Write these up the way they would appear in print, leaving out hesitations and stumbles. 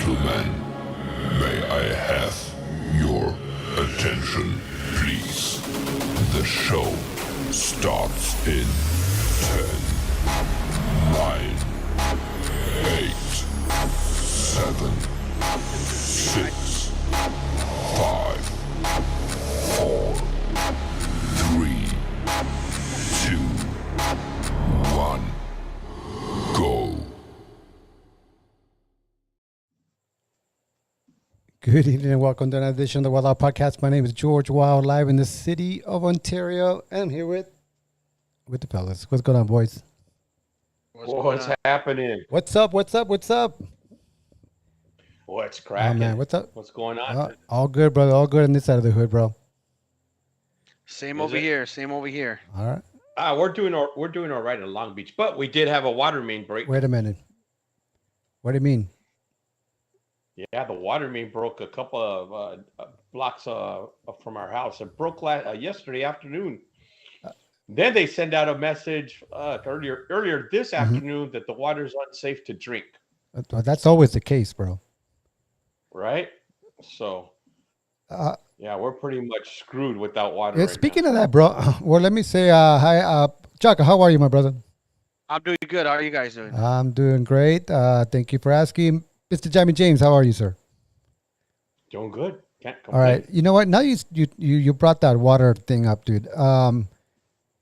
gentlemen, may I have your attention, please? The show starts in 10, 9, 8, 7, 6, 5, 4, 3, 2, 1, go. Good evening and welcome to another edition of the Wildl Podcast. My name is George Wild, live in the city of Ontario, and I'm here with the fellas. What's going on, boys? What's happening? What's up? What's up? What's up? What's Oh cracking? man, what's up? What's going on? All good, brother. All good on this side of the hood, bro. Same Is over it? here. Same over here. All right. We're doing all right in Long Beach, but we did have a water main break. Wait a minute. What do you mean? Yeah, the water main broke a couple of blocks from our house. It broke yesterday afternoon. Then they send out a message earlier this afternoon that the water is unsafe to drink. That's always the case, bro. Right? So Uh, yeah, we're pretty much screwed without water yeah, right speaking now. of that, bro. Well, let me say hi, Chaka. How are you, my brother? I'm doing good. How are you guys doing? I'm doing great. Thank you for asking, Mr. Jammin James. How are you, sir? Doing good. Can't All complain. right. You know what? Now you brought that water thing up, dude.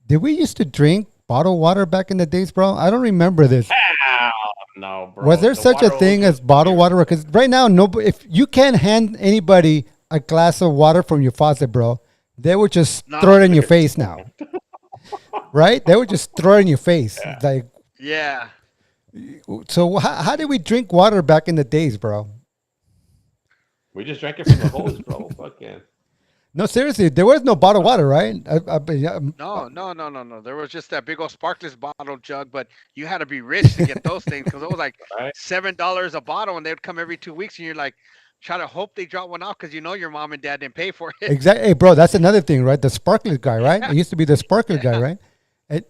Did we used to drink bottled water back in the days, bro? I don't remember this. Hell no, bro. Was there The such a water thing was as bottled water? Because right now, no. If you can't hand anybody a glass of water from your faucet, bro, they would just No. throw it in your face now. Right? They would just throw it in your face. Yeah. Like, Yeah. so how did we drink water back in the days, bro? We just drank it from the hose, bro. Fucking. No, seriously, there was no bottled water, right? No. There was just that big old sparkless bottle jug, but you had to be rich to get those things because it was like Right? $7 a bottle, and they would come every 2 weeks, and you're like, try to hope they drop one off because you know your mom and dad didn't pay for it. Exactly. Hey, bro, that's another thing, right? The sparkler guy, right? It used to be the sparkler guy, Yeah. right?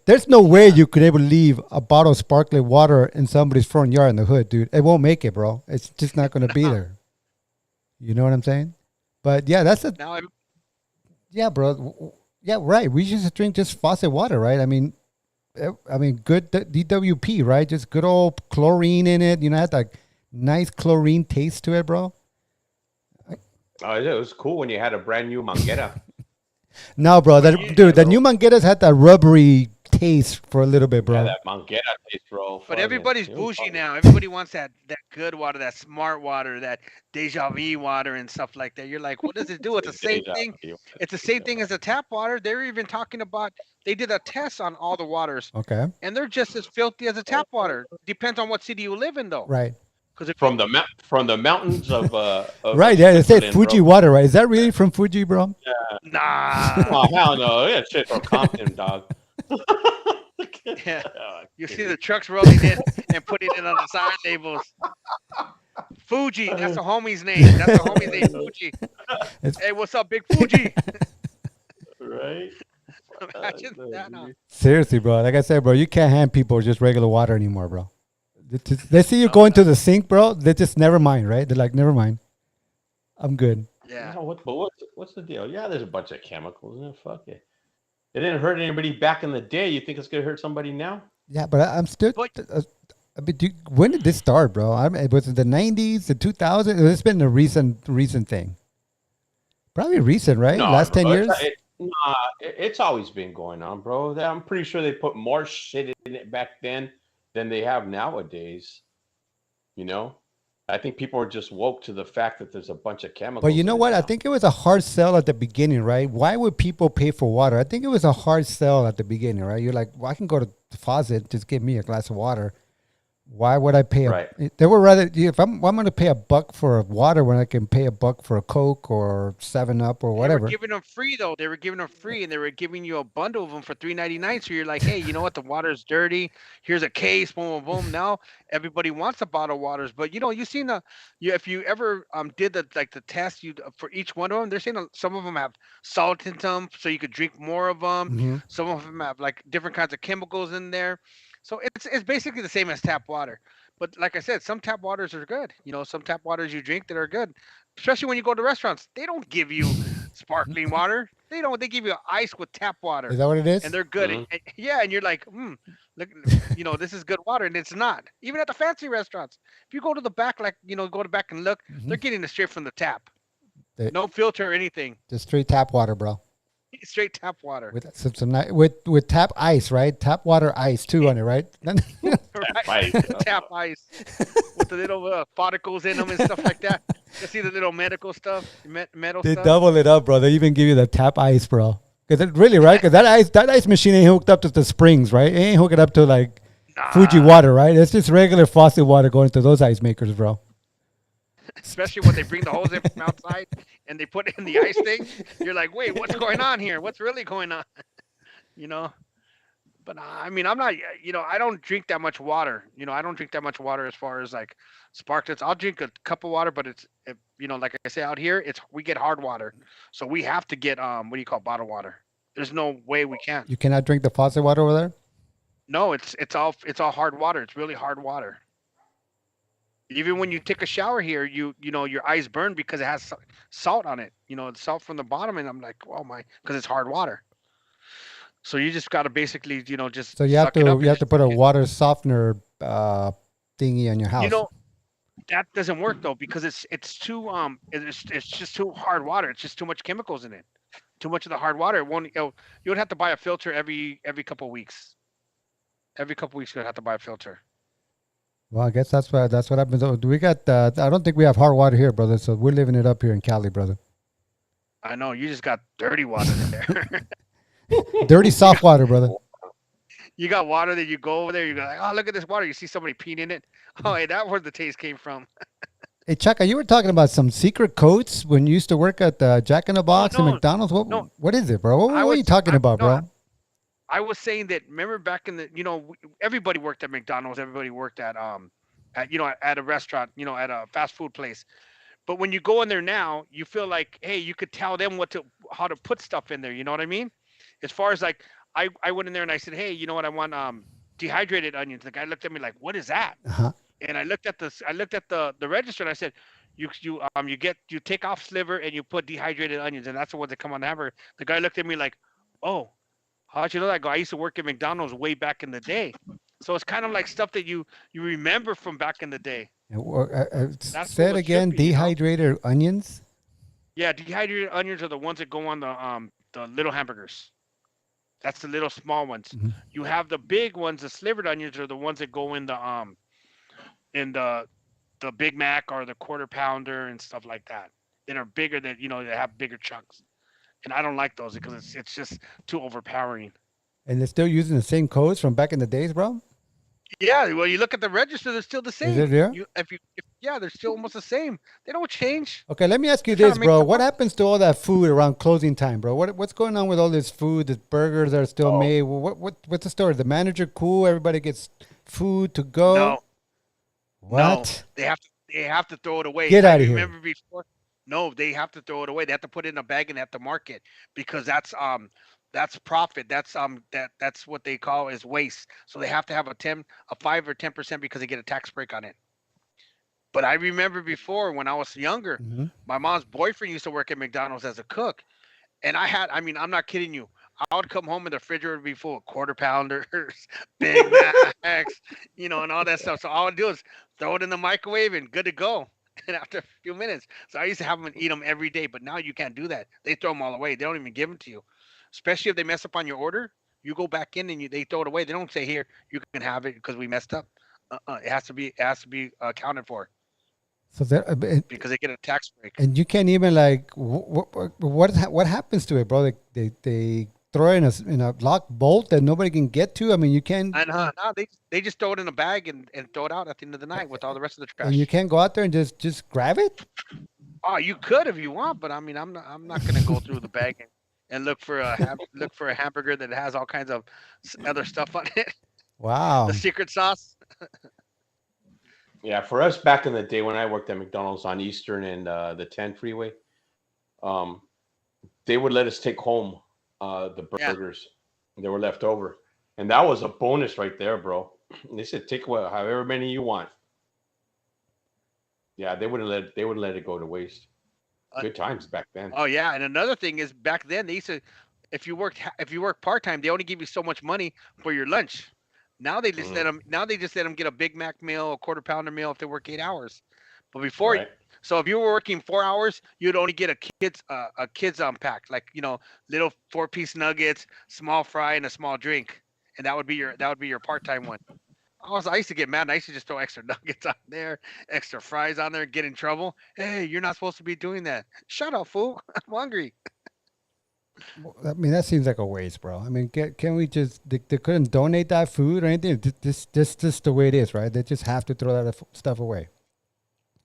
There's no way you could ever leave a bottle of sparkling water in somebody's front yard in the hood, dude. It won't make it, bro. It's just not going to be there. You know what I'm saying? But yeah, Now, yeah, bro. Yeah, right. We used to drink just faucet water, right? Good DWP, right? Just good old chlorine in it. You know, had that nice chlorine taste to it, bro. Oh, it was cool when you had a brand new Manguera. No, bro. The bro. new Mangueras had that rubbery taste for a little bit, Yeah, bro. that Manguera taste, bro. but Fucking, everybody's it was bougie fun. now. Everybody wants that good water, that smart water, that deja vu water, and stuff like that. You're like, what does it do? It's the same Deja thing. vu. It's the same thing as the tap water. They're even talking about. They did a test on all the waters, Okay. and they're just as filthy as the tap water. Depends on what city you live in, though. Right. Because if From the mountains Right. Yeah. They said Switzerland, Fuji bro. water, right? Is that really from Fuji, bro? nah, Oh hell no, yeah, shit from Compton, dog. yeah, Oh, you see the trucks rolling in and putting it on the sign labels. Fuji, that's the homie's name. That's the homie's name, Fuji. It's, Hey, what's up, Big Fuji? right? Imagine that. Huh? seriously, bro. Like I said, bro, you can't hand people just regular water anymore, bro. They see you No, going to the sink, bro. They just never mind, right? They're like, never mind. I'm good. Yeah. No, what's the deal? Yeah, there's a bunch of chemicals in it. Fuck it. It didn't hurt anybody back in the day. You think it's gonna hurt somebody now? Yeah, but I'm still. But When did this start, bro? Was it the '90s, the 2000s? It's been a recent thing. Probably recent, right? No, Last 10 no, years. it's always been going on, bro. I'm pretty sure they put more shit in it back then than they have nowadays. You know, I think people are just woke to the fact that there's a bunch of But chemicals you in know it what? I now. think it was a hard sell at the beginning, right? Why would people pay for water? I think it was a hard sell at the beginning, right? You're like, well, I can go to the faucet, just give me a glass of water. Why would I pay Right. They would rather if I'm going to pay $1 for water when I can pay $1 for a Coke or 7 Up or they were whatever. giving them free though. They were giving them free, and they were giving you a bundle of them for $3.99. So you're like, hey, you know what? The water's dirty. Here's a case. Boom, boom, boom. Now everybody wants a bottle of waters, but you seen if you ever did the test you for each one of them, they're saying some of them have salt in them, so you could drink more of them. Hmm. Some of them have like different kinds of chemicals in there. So it's basically the same as tap water. But like I said, some tap waters are good. Some tap waters you drink that are good, especially when you go to restaurants. They don't give you sparkling water. They don't. They give you ice with tap Is water, that what it and is? they're good. Mhm. Yeah, and you're like, look, this is good water, and it's not. Even at the fancy restaurants, if you go to the back, like go to back and look, Hmm. they're getting it straight from the tap, The, no filter or anything, the straight tap water, bro. straight tap water. With with tap ice, right? Tap water ice too on it, right? Tap Right, ice. tap ice with the little particles in them and stuff like that. You see the little medical stuff, metal They stuff. double it up, bro. They even give you the tap ice, bro. Cause it really, right? Cause that ice machine ain't hooked up to the springs, right? It ain't hooked up to like Fuji Nah, water, right? It's just regular faucet water going to those ice makers, bro. especially when they bring the hose in from outside and they put it in the ice thing. You're like, wait, what's going on here? What's really going on? You know. But I mean, I'm not. I don't drink that much water. I don't drink that much water as far as like sparklets. I'll drink a cup of water, but like I say out here, we get hard water, so we have to get what do you call bottled water. There's no way we can. You cannot drink the faucet water over there. No, it's all hard water. It's really hard water. Even when you take a shower here, your eyes burn because it has salt on it. It's salt from the bottom, and I'm like, oh my, because it's hard water. So you just got to basically, just So suck it up you and have to just put a drink it. water softener thingy on your You house. know, that doesn't work though because it's too it's just too hard water. It's just too much chemicals in it. Too much of the hard water. It won't. You would have to buy a filter every couple of weeks. Every couple of weeks you would have to buy a filter. Well, I guess that's what happens. Oh, do we got? I don't think we have hard water here, brother. So we're living it up here in Cali, brother. I know you just got dirty water there. Dirty you got soft water, brother. you got water that you go over there. You go like, oh look at this water. You see somebody peeing in it. Oh, hey, that's where the taste came from. Hey, Chaka, you were talking about some secret codes when you used to work at Jack in the Oh Box and no, McDonald's. no. What is it, bro? I What are you was talking I about, no. bro? I was saying that. Remember back in the everybody worked at McDonald's. Everybody worked at a restaurant. At a fast food place. But when you go in there now, you feel like, hey, you could tell them how to put stuff in there. You know what I mean? As far as like, I went in there and I said, hey, you know what? I want dehydrated onions. The guy looked at me like, what is that? Uh-huh. And I looked at the register and I said, you take off sliver and you put dehydrated onions and that's the ones that come on the hamburger. The guy looked at me like, oh, how'd you know that? I go, I used to work at McDonald's way back in the day. So it's kind of like stuff that you remember from back in the day. That's what Say it was again. trippy. Dehydrated onions. Yeah, dehydrated onions are the ones that go on the little hamburgers. That's the little small ones. Mhm. You have the big ones, the slivered onions are the ones that go in the Big Mac or the quarter pounder and stuff like that. That are bigger that have bigger chunks. And I don't like those because it's just too overpowering. And they're still using the same codes from back in the days, bro. Yeah, well, you look at the register; they're still the Is it same. there? Yeah, they're still almost the same. They don't change. Okay, let me ask you They're trying this, to make bro. stuff What up. happens to all that food around closing time, bro? What's going on with all this food? The burgers that are still Oh, made. What's the story? The manager cool? Everybody gets food to No, go. no, What? they have to throw it away. Get I out of here. remember before. No, they have to throw it away. They have to put it in a bag and they have to mark it because that's profit. That's what they call is waste. So they have to have a 5 or 10% because they get a tax break on it. But I remember before when I was younger, Hmm. my mom's boyfriend used to work at McDonald's as a cook. And I mean, I'm not kidding you. I would come home and the refrigerator would be full of quarter pounders, Big Macs, and all that stuff. So all I would do is throw it in the microwave and good to go. And after a few minutes, so I used to have them eat them every day. But now you can't do that. They throw them all away. They don't even give them to you. Especially if they mess up on your order, you go back in and they throw it away. They don't say here you can have it because we messed up. It has to be accounted for So there, because they get a tax break. and you can't even like what happens to it, bro? They throw it in a locked bolt that nobody can get to. I mean, you can't And no, they just throw it in a bag and throw it out at the end of the night with all the rest of the and you trash. can't go out there and just grab it. Oh, you could if you want, but I mean, I'm not gonna go through the bag and look for a hamburger that has all kinds of other stuff on it. The Wow. secret sauce. yeah. For us back in the day when I worked at McDonald's on Eastern and the 10 freeway, um, they would let us take home the Yeah. burgers. They were left over, and that was a bonus right there, bro. They said take what however many you want. Yeah, they wouldn't let it go to waste. Uh, Good times back then. oh yeah, and another thing is back then they used to, if you work part time, they only give you so much money for your lunch. Mm, Now they just let them get a Big Mac meal, a quarter pounder meal if they work 8 hours. But before, right. so if you were working 4 hours, you'd only get a kids pack, like little 4 piece nuggets, small fry, and a small drink, and that would be your part time one. I used to get mad. And I used to just throw extra nuggets on there, extra fries on there, get in trouble. Hey, you're not supposed to be doing that. Shut up, fool. I'm hungry. I mean, that seems like a waste, bro. I mean, can we just they couldn't donate that food or anything? This the way it is, right? They just have to throw that stuff away.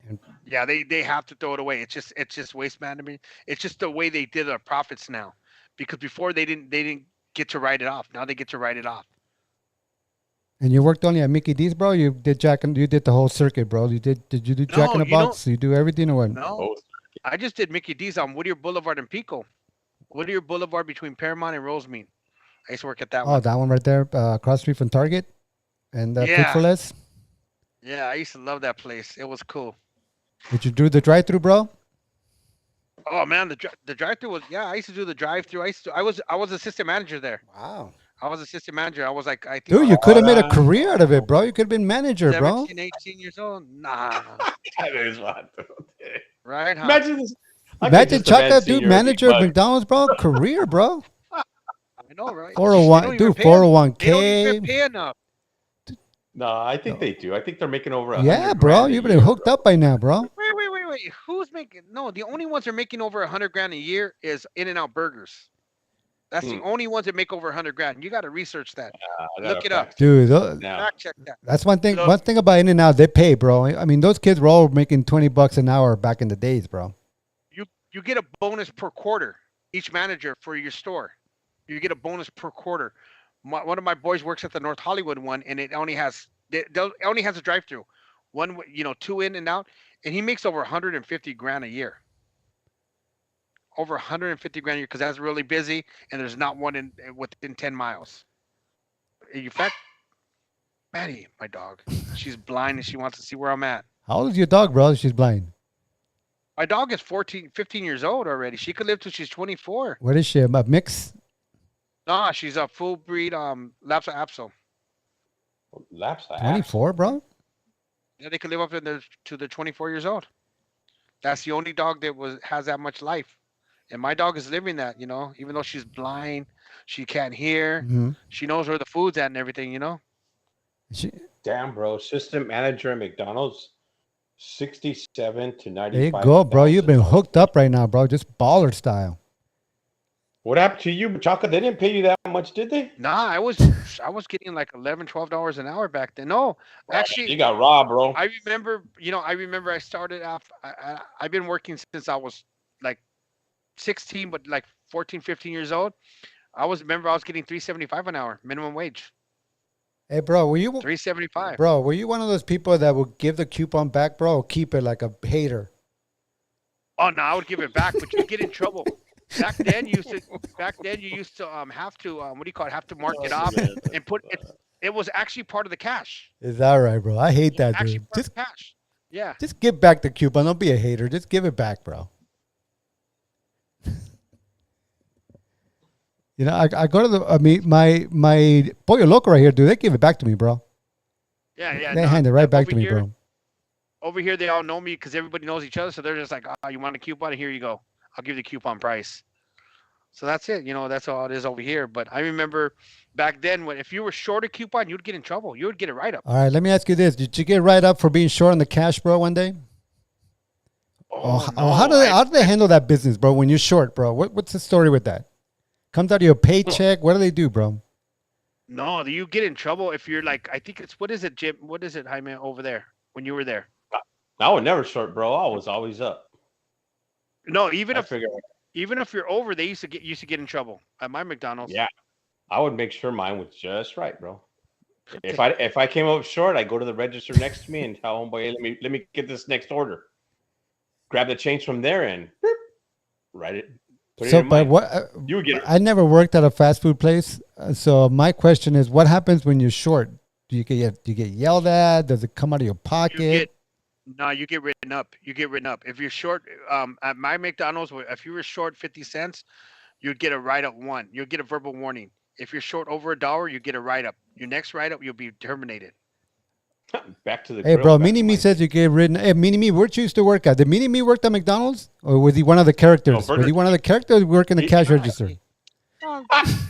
And Yeah, they have to throw it away. It's just waste management. It's just the way they did their profits now, because before they didn't get to write it off. Now they get to write it off. you worked only at Mickey D's, bro. You did the whole circuit, bro. Did you do Jack in No, the Box? You do everything or what? no. Both. I just did Mickey D's on Whittier Boulevard in Pico. Whittier Boulevard between Paramount and Rosemead. I used to work at that Oh, one. that one right there, across the street from Target and Food for Yeah, Less. yeah. I used to love that place. It was cool. Did you do the drive-through, bro? Oh man, the drive through was, yeah. I used to do the drive through. I was assistant manager there. Wow. I was assistant manager. I was like, I think I Dude, was you like could have made a Ahora, career out of it, bro. You could have been manager, bro. 17, 18 years old. Nah, That is what. right? Huh? Imagine this. I could Imagine just imagine Chaka, seeing dude, your big manager of mug. McDonald's, bro. Career, bro. I know, right? They 401, don't even dude, pay. They don't even 401k. pay enough. No, I think they do. I think they're making over Yeah, 100 bro. grand a You've been year, hooked bro. up by now, bro. Wait. Who's making? No, the only ones that are making over 100 grand a year is In-N-Out Burgers. That's the Hmm. only ones that make over 100 grand. You got to research that. I got Look a it up. fact check Dude, that now. Fact check that. that's one thing. Look, One thing about In-N-Out, they pay, bro. I mean, those kids were all making $20 an hour back in the days, bro. you get a bonus per quarter. Each manager for your store, you get a bonus per quarter. One of my boys works at the North Hollywood one, and it only has a drive-through. One, two in and out, and he makes over 150 grand a year. Over 150 grand a year, because that's really busy, and there's not one within 10 miles. In fact, Maddie, my dog, she's blind and she wants to see where I'm at. How old is your dog, bro? She's blind. My dog is 15 years old already. She could live till she's 24. What is she? A mix? Nah, she's a full breed Lhasa Apso. Laps the apps. 24, bro? Yeah, they could live up to the 24 years old. That's the only dog that has that much life. And my dog is living that, even though she's blind, she can't hear, Mm-hmm. she knows where the food's at and everything. She, Damn, bro. Assistant manager at McDonald's, 67 to 95. there you go, bro. You've been hooked up right now, bro. Just baller style. What happened to you, Chaka? They didn't pay you that much, did they? Nah, I was getting like $11, $12 an hour back then. No, You actually, got robbed, bro. I remember I started off. I've been working since I was like 16, but like 14, 15 years old. I was getting 375 an hour minimum wage. Hey, bro, 375. were you one of those people that would give the coupon back, bro, or keep it like a hater? Oh no, I would give it back, but you get in trouble. Back then you used to have to what do you call it? Have to mark it off and put it. It was actually part of the cash. Is that right, bro? I hate that, Actually dude. part of the cash. Yeah. Just give back the coupon. Don't be a hater. Just give it back, bro. I go to my Pollo Loco right here, dude. They give it back to me, bro. Yeah. They No, hand it right back over to me, here- bro. Over here, they all know me because everybody knows each other. So they're just like, oh, you want a coupon? Here you go. I'll give you the coupon price. So that's it. That's all it is over here. But I remember back then, if you were short a coupon, you'd get in trouble. You would get a write up. All right, let me ask you this: did you get right up for being short on the cash, bro? One day? How do they handle that business, bro? When you're short, bro, what's the story with that? Comes out of your paycheck. What do they do, bro? No, you get in trouble if you're like, I think what is it, Jim? What is it, Jaime, over there when you were there? I was never short, bro. I was always up. No, even I if figured, you're over, they used to get in trouble at my McDonald's. yeah, I would make sure mine was just right, bro. If I came up short, I go to the register next to me and tell homeboy, hey, let me get this next order. Grab the change from there and write it. Put it So, in but mine. what? You would get it. I never worked at a fast food place, so my question is, what happens when you're short? Do you get yelled at? Does it come out of your You pocket? get No, you get written up. You get written up. If you're short, at my McDonald's, if you were short 50 cents, you'd get a write up one. You'll get a verbal warning. If you're short over $1, you get a write up. Your next write up, you'll be terminated. Back to the Hey, grill. bro, Back Mini to Me my says you get ridden. Hey, Mini Me, where'd you used to work at? Did Mini Me work at McDonald's? Or was he one of the characters? Burger Was he one of the characters working the He- cash register? Oh,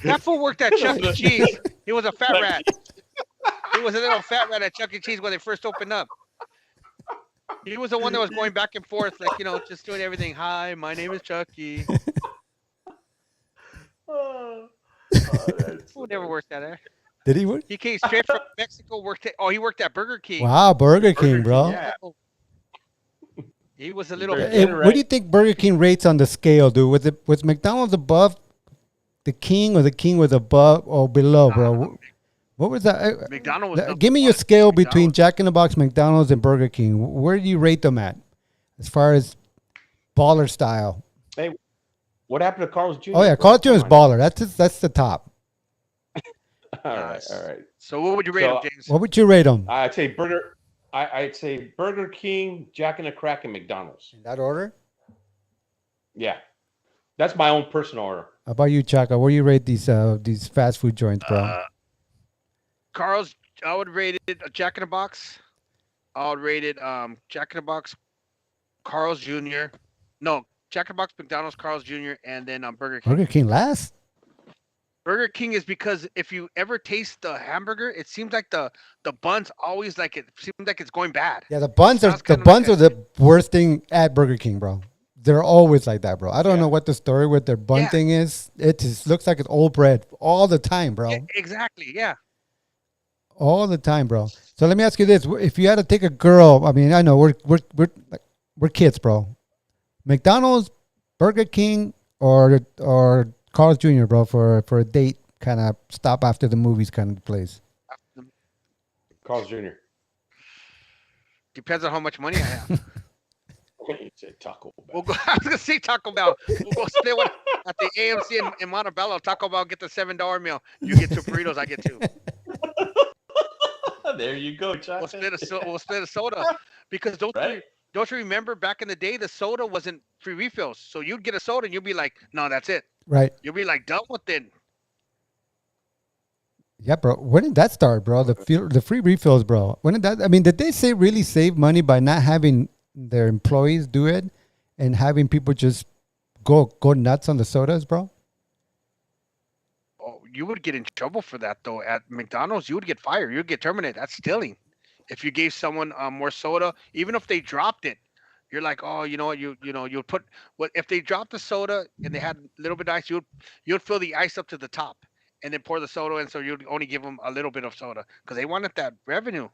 that fool worked at Chuck E. Cheese. He was a fat rat. He was a little fat rat at Chuck E. Cheese when they first opened up. He was the one that was going back and forth, like, just doing everything. Hi, my name is Chucky. Who never worked at there? Did he work? He came straight from Mexico. He worked at Burger King. Wow, Burger King, King, bro. yeah. He was a little. Burger Hey, King, what do you think Burger King rates on the scale, dude? Was McDonald's above the King, or the King was above or below, bro? What was that? McDonald's. Was Give me your number one. scale between McDonald's. Jack in the Box, McDonald's, and Burger King. Where do you rate them at, as far as baller style? What happened to Carl's Jr.? Oh yeah, Carl Jr. is baller. That's the top. All right, all right. So what would you rate So, him, James? What would you rate them? I'd say I'd say Burger King, Jack in the Crack, and McDonald's. In that order? Yeah, that's my own personal order. How about you, Chaka? Where do you rate these fast food joints, bro? Carl's. I would rate it a Jack in the Box. I would rate it Jack in the Box, Carl's Jr. No, Jack in the Box, McDonald's, Carl's Jr. and then Burger King. Burger King last? Burger King is because if you ever taste the hamburger, it seems like the buns always like it seems like it's going bad. Yeah, the buns are Sounds kinda like the worst thing at Burger King, bro. They're always like that, bro. I don't know what the story with their bun Yeah. thing is. It just looks like it's old bread all the time, bro. Yeah, exactly. Yeah. All the time, bro. So let me ask you this: if you had to take a girl, I mean, I know we're kids, bro. McDonald's, Burger King, or Carl's Jr., bro, for a date, kind of stop after the movies, kind of place. Carl's Jr. Depends on how much money I have. You said Taco Bell. We'll go. I was gonna say Taco Bell. We'll go split one at the AMC in Montebello. Taco Bell get the $7 meal. You get 2 burritos. I get 2. There you go, Chaka. We'll split a soda because don't you remember back in the day the soda wasn't free refills. So you'd get a soda and you'd be like, no, that's it. Right. You'll be like done with it. Yeah, bro. When did that start, bro? The free refills, bro. When did that? I mean, did they really save money by not having their employees do it and having people just go nuts on the sodas, bro? Oh, you would get in trouble for that though. At McDonald's, you would get fired. You'd get terminated. That's stealing. If you gave someone more soda, even if they dropped it, you're like, oh, you know what? You'll put what if they dropped the soda and they had a little bit of ice, you'd fill the ice up to the top and then pour the soda in. So you'd only give them a little bit of soda because they wanted that revenue.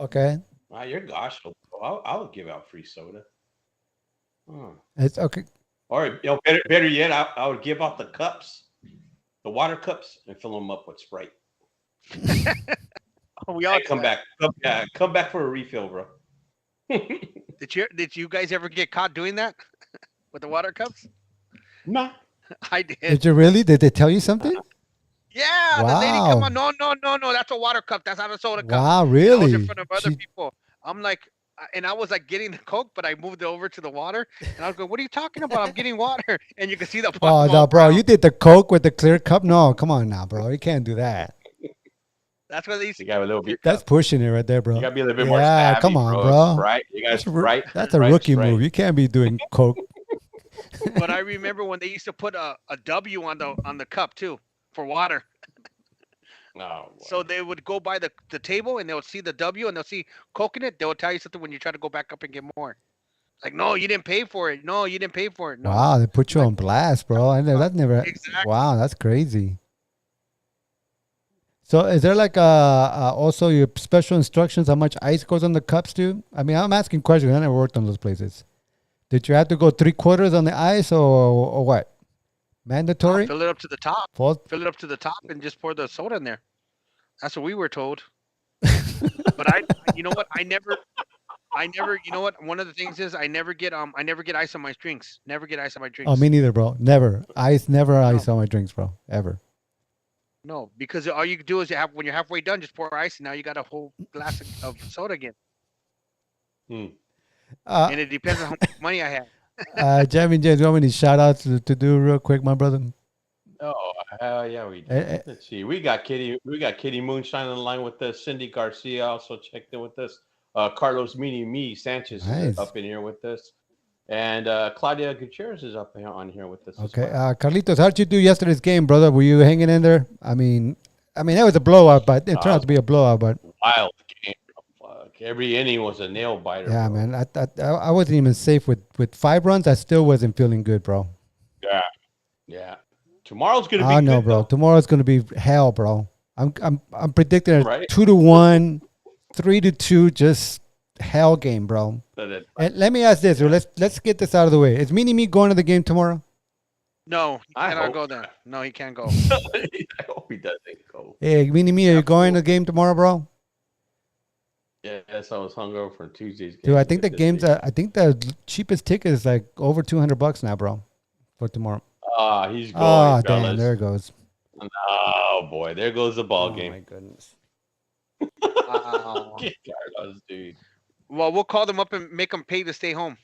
Okay. Wow, you're gosh. I would give out free soda. It's okay. Or better yet, I would give out the cups, the water cups, and fill them up with Sprite. We all Come back. Come back for a refill, bro. Did you guys ever get caught doing that with the water cups? Nah. I did. Did you really? Did they tell you something? Yeah, the lady come on. No, that's a water cup. That's not a soda cup. Wow, I was really? in front of other people. I'm like, and I was like getting the Coke, but I moved it over to the water, and I was going, "What are you talking about? I'm getting water." And you can see the. Oh no, bro! You did the Coke with the clear cup? No, come on now, bro. You can't do that. That's what they used to. You got a little bit. That's pushing it right there, bro. You got to be a little bit more. Yeah, savvy, come on, bro. Right? You guys, right? That's a rookie move. You can't be doing Coke. But I remember when they used to put a W on the cup too for water. No. So they would go by the table and they'll see the W and they'll see Coke in it. They'll tell you something when you try to go back up and get more. Like, no, you didn't pay for it. No, you didn't pay for it. No. Wow, they put you on blast, bro. That never. Exactly. Wow, that's crazy. So is there like also your special instructions how much ice goes on the cups too? I mean, I'm asking questions. I never worked on those places. Did you have to go 3/4 on the ice or what? Mandatory? Fill it up to the top. Full? Fill it up to the top and just pour the soda in there. That's what we were told. But you know what? I never, you know what? One of the things is I never get ice on my drinks. Never get ice on my drinks. Oh, me neither, bro. Never. Never ice on my drinks, bro. Ever. No, because all you do is when you're halfway done, just pour ice, and now you got a whole glass of soda again. Hmm. Uh, and it depends on how much money I have. Jammin James, you want me to shout out to do real quick, my brother? Oh hell yeah, we Eh, do. eh, Let's see. We got Kitty Moonshine on the line with us. Cindy Garcia also checked in with us. Carlos Mini Me Sanchez is nice. up in here with us. And Claudia Gutierrez is up here on here with us as Okay, well. Carlitos, how'd you do yesterday's game, brother? Were you hanging in there? I mean, that was a blowout, but it turned out to be a blowout. But Wild game. Fuck. Every inning was a nail biter, yeah, bro. man, I wasn't even safe with 5 runs. I still wasn't feeling good, bro. Yeah. Yeah. Tomorrow's gonna be I know, good bro. though. Tomorrow's gonna be hell, bro. I'm predicting a Right? 2-1, 3-2, just hell game, bro. That- And let me ask this, or let's get this out of the way. Is Mini Me going to the game tomorrow? No, he I cannot hope go then. No, he can't go. I hope he doesn't go. Hey, Mini Me, are you going to the game tomorrow, bro? Yes, I was hungover from Tuesday's game. Dude, I think the this game's. week. I think the cheapest ticket is like over $200 now, bro, for tomorrow. He's going, Oh, damn! fellas. There it goes. Oh boy, there goes the ball Oh game. my goodness. Wow. Get Carlos, dude. Well, we'll call them up and make them pay to stay home.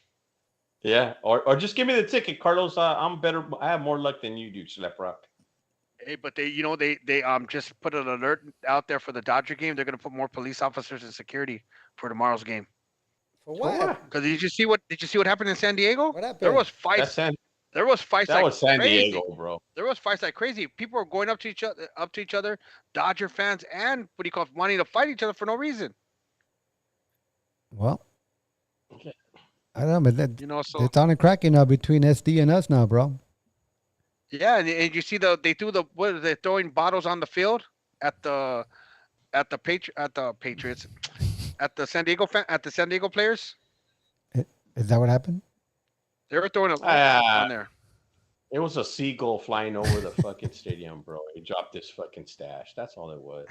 Yeah, or just give me the ticket, Carlos. I'm better. I have more luck than you do, Slap Rock. Hey, but they just put an alert out there for the Dodger game. They're gonna put more police officers and security for tomorrow's game. For For what? Because did you see what happened in San Diego? What happened? There was That's fights. San. There was fights That like was San crazy. Diego, bro. There was fights like crazy. People were going up to each other, Dodger fans and what do you call it, wanting to fight each other for no reason. Well, Okay. I don't know, but that, You know, so it's on and cracking now between SD and us now, bro. yeah, and you see they threw they're throwing bottles on the field at the Patriots at the San Diego players. Is that what happened? They were throwing a Ah, on there. it was a seagull flying over the fucking stadium, bro. He dropped his fucking stash. That's all it was.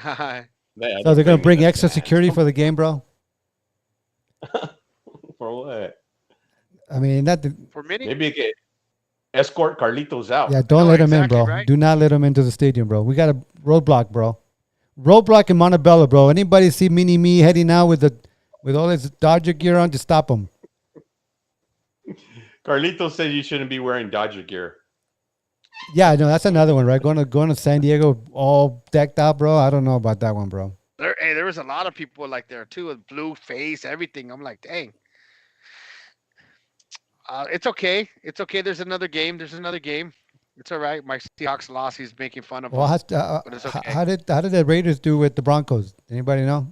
So they're gonna bring the extra stash. security for the game, bro. For what? I mean, that. For many, Maybe you could escort Carlitos out. Yeah, don't No, let him in, exactly, bro. right? Do not let him into the stadium, bro. We got a roadblock, bro. Roadblock in Montebello, bro. Anybody see Mini Me heading out with all his Dodger gear on, just stop him. Carlitos said you shouldn't be wearing Dodger gear. Yeah, no, that's another one, right? Going to San Diego all decked out, bro. I don't know about that one, bro. there was a lot of people like there too with blue face, everything. I'm like, dang. It's okay. It's okay. There's another game. It's all right. My Seahawks lost. He's making fun of Well, them, but it's okay. how did the Raiders do with the Broncos? Anybody know?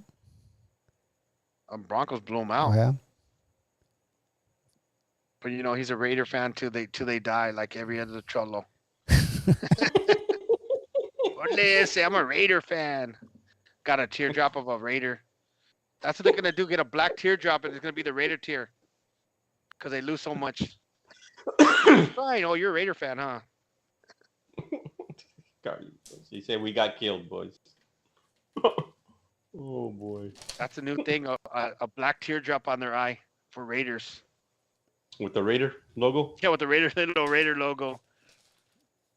Broncos blew him Oh out. yeah. But he's a Raider fan till they die, like every other cholo. Listen, I'm a Raider fan. Got a teardrop of a Raider. That's what they're gonna do. Get a black teardrop, and it's gonna be the Raider tear, because they lose so much. Fine. Oh, you're a Raider fan, huh? Carlitos. He said we got killed, boys. Oh boy. That's a new thing. A black teardrop on their eye for Raiders. With the Raider logo? Yeah, with the little Raider logo.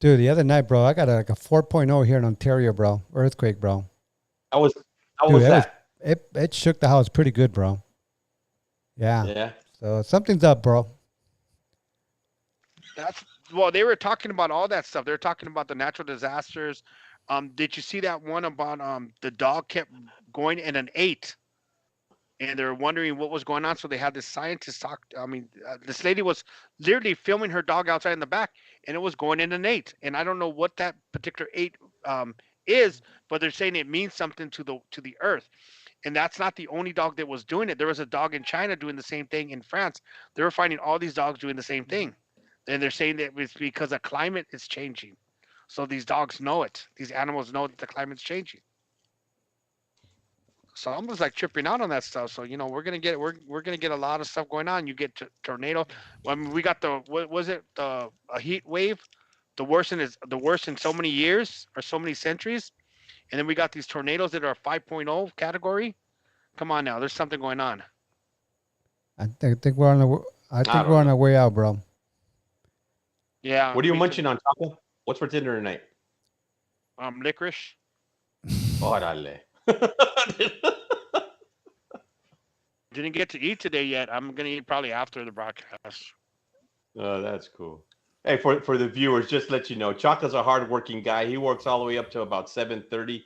Dude, the other night, bro, I got like a 4.0 here in Ontario, bro. Earthquake, bro. How was Dude, that? It shook the house pretty good, bro. Yeah. Yeah. So something's up, bro. Well, they were talking about all that stuff. They were talking about the natural disasters. Did you see that one about the dog kept going in an 8, and they're wondering what was going on? So they had this scientist talk. I mean, this lady was literally filming her dog outside in the back, and it was going in an 8. And I don't know what that particular 8 is, but they're saying it means something to the earth. And that's not the only dog that was doing it. There was a dog in China doing the same thing. In France, they were finding all these dogs doing the same thing. And they're saying that it's because the climate is changing. So these dogs know it. These animals know that the climate's changing. So I'm just like tripping out on that stuff. So we're gonna get a lot of stuff going on. You get tornado. I mean, we got what was it? A heat wave, the worst in so many years or so many centuries. And then we got these tornadoes that are 5.0 category. Come on now, there's something going on. I think we're on we're on our way out, bro. Yeah. What are you me too. munching on, Taco? What's for dinner tonight? Licorice. Órale. Didn't get to eat today yet. I'm gonna eat probably after the broadcast. Oh, that's cool. Hey, for the viewers, just let you know, Chaka's a hardworking guy. He works all the way up to about 7:30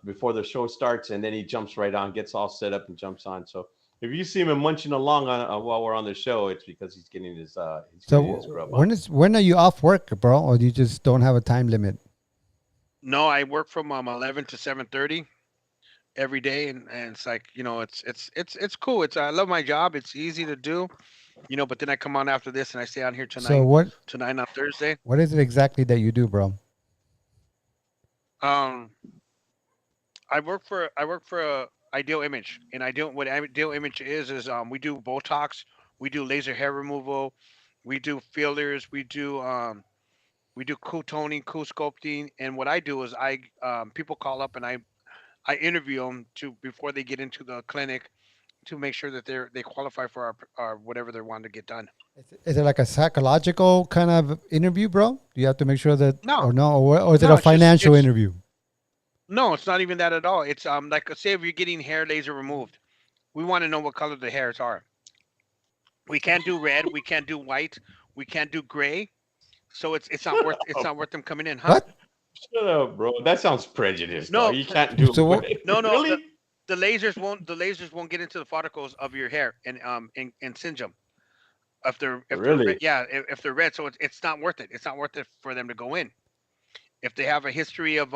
before the show starts, and then he jumps right on, gets all set up, and jumps on. So if you see him munching along while we're on the show, it's because he's So getting his grub on. when are you off work, bro, or you just don't have a time limit? No, I work from 11 to 7:30 every day, and it's like it's cool. It's I love my job. It's easy to do, But then I come on after this, and I stay on here So tonight on Thursday. what is it exactly that you do, bro? Um, I work for Ideal Image, and what Ideal Image is we do Botox, we do laser hair removal, we do fillers, we do cool toning, cool sculpting, and what I do is people call up and I interview them to before they get into the clinic to make sure that they qualify for our whatever they're wanting to get done. Is it like a psychological kind of interview, bro? Do you have to make sure that, No, or no, or is it no, a financial interview? no, it's not even that at all. It's like say if you're getting hair laser removed, we want to know what color the hairs are. We can't do red, we can't do white, we can't do gray. So it's not worth them coming in, huh? What? Shut up, bro. That sounds prejudiced, No, dog. You can't do So what? no, no. really. The lasers won't get into the follicles of your hair and singe them. If they're red, Really? yeah, if they're red, so it's not worth it. It's not worth it for them to go in. If they have a history of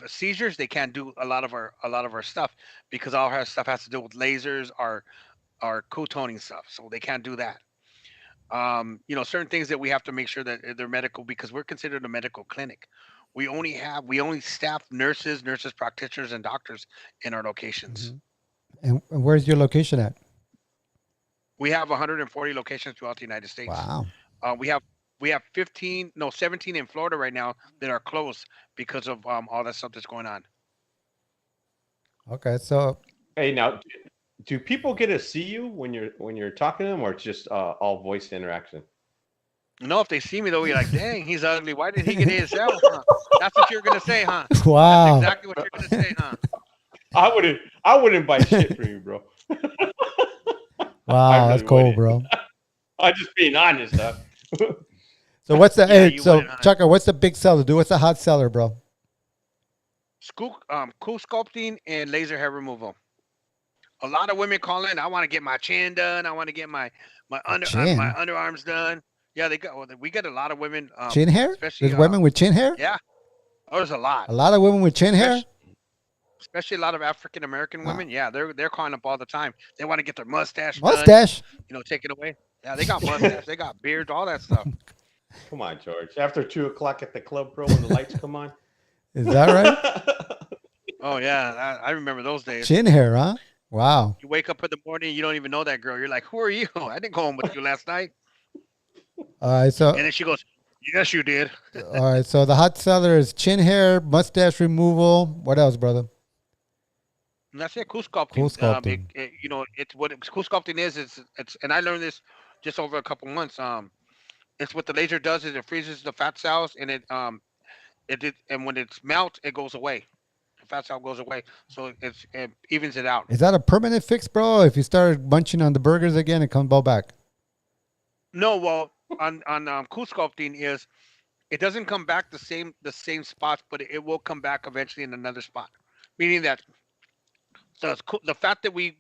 seizures, they can't do a lot of our stuff because all our stuff has to do with lasers, our cool toning stuff. So they can't do that. Certain things that we have to make sure that they're medical because we're considered a medical clinic. We only staff nurses, practitioners, and doctors in our locations. Mhm. And where's your location at? We have 140 locations throughout the United States. Wow. We have 15, no, 17 in Florida right now that are closed because of all that stuff that's going on. Okay. So Hey, now, do people get to see you when you're talking to them, or it's just all voice interaction? No, if they see me, they'll be like, "Dang, he's ugly. Why did he get himself?" Huh? That's what you're gonna say, huh? That's wow. exactly what you're gonna say, huh? I wouldn't buy shit from you, bro. I Wow, that's really cool, wouldn't. bro. I'm just being honest, huh? So what's the Yeah, hey, you so wouldn't, huh? Chaka, what's the big seller, dude? What's the hot seller, bro? Cool sculpting and laser hair removal. A lot of women call in. I want to get my chin done. I want to get my Chin. underarms done. Yeah, we get a lot of women, Chin hair? especially There's women with chin hair? yeah. Oh, there's a lot, A lot of women with chin hair? especially especially a lot of African American Uh, women. Yeah, they're calling up all the time. They want to get their mustache done. mustache. Taken away. Yeah, they got mustache. They got beards, all that stuff. Come on, George. After 2 o'clock at the club, bro, when the lights come on. Is that right? Oh yeah, I remember those days. Chin hair, huh? Wow. You wake up in the morning, you don't even know that girl. You're like, "Who are you? I didn't go home with you last night." All right, so And then she goes, "Yes, you did." all right, so the hot seller is chin hair, mustache removal. What else, brother? And that's it. Cool sculpting. Cool sculpting. It's what cool sculpting is. It's and I learned this just over a couple months. It's what the laser does is it freezes the fat cells and and when it's melt, it goes away. The fat cell goes away, so it evens it out. Is that a permanent fix, bro? If you start munching on the burgers again, it comes all back. No, well, on cool sculpting is it doesn't come back the same spots, but it will come back eventually in another spot. Meaning that the fat that we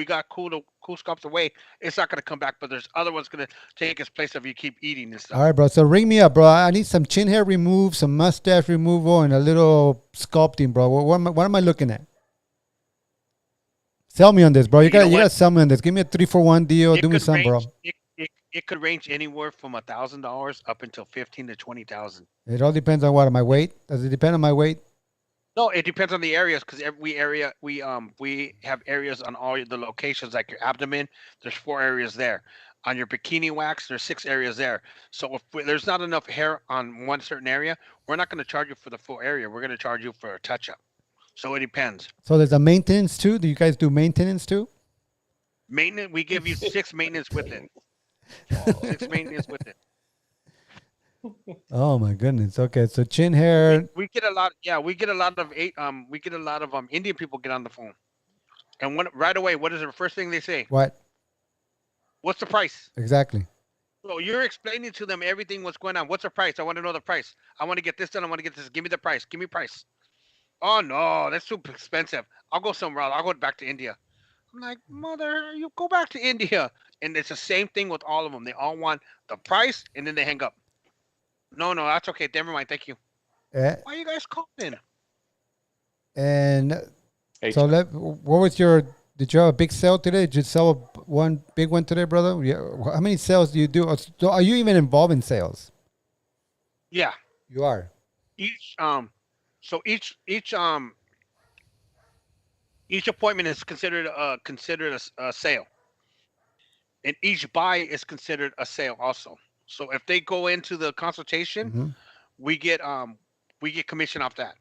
got cool sculpt away, it's not gonna come back, but there's other ones gonna take its place if you keep eating and All stuff. right, bro. So ring me up, bro. I need some chin hair removed, some mustache removal, and a little sculpting, bro. What am I looking at? Sell me on this, bro. You You know got you got what? to sell me on this. Give me a 3 for 1 deal. It Do me could some, bro. range it could range anywhere from $1,000 up until 15 to 20,000. It all depends on what my weight. Does it depend on my weight? No, it depends on the areas because every area we have areas on all the locations like your abdomen. There's 4 areas there. On your bikini wax, there's 6 areas there. So if there's not enough hair on one certain area, we're not going to charge you for the full area. We're going to charge you for a touch up. So it depends. So there's a maintenance too. Do you guys do maintenance too? Maintenance, we give you 6 maintenance with it. 6 maintenance with it. Oh my goodness. Okay, so chin hair. We get a lot. Yeah, we get a lot of Indian people get on the phone. And right away, what is the first thing they say? What? What's the price? Exactly. So you're explaining to them everything what's going on. What's the price? I want to know the price. I want to get this done. I want to get this. Give me the price. Give me price. Oh no, that's super expensive. I'll go somewhere else. I'll go back to India. I'm like, mother, you go back to India. And it's the same thing with all of them. They all want the price and then they hang up. No, no, that's okay. Never mind. Thank you. Eh, Why are you guys calling? and Hey, so, what was your? Did you have a big sale today? Did you sell one big one today, brother? Yeah. How many sales do you do? So are you even involved in sales? Yeah. You are. Each so each appointment is considered a sale. And each buy is considered a sale also. So if they go into the consultation, Hmm. we get commission off that.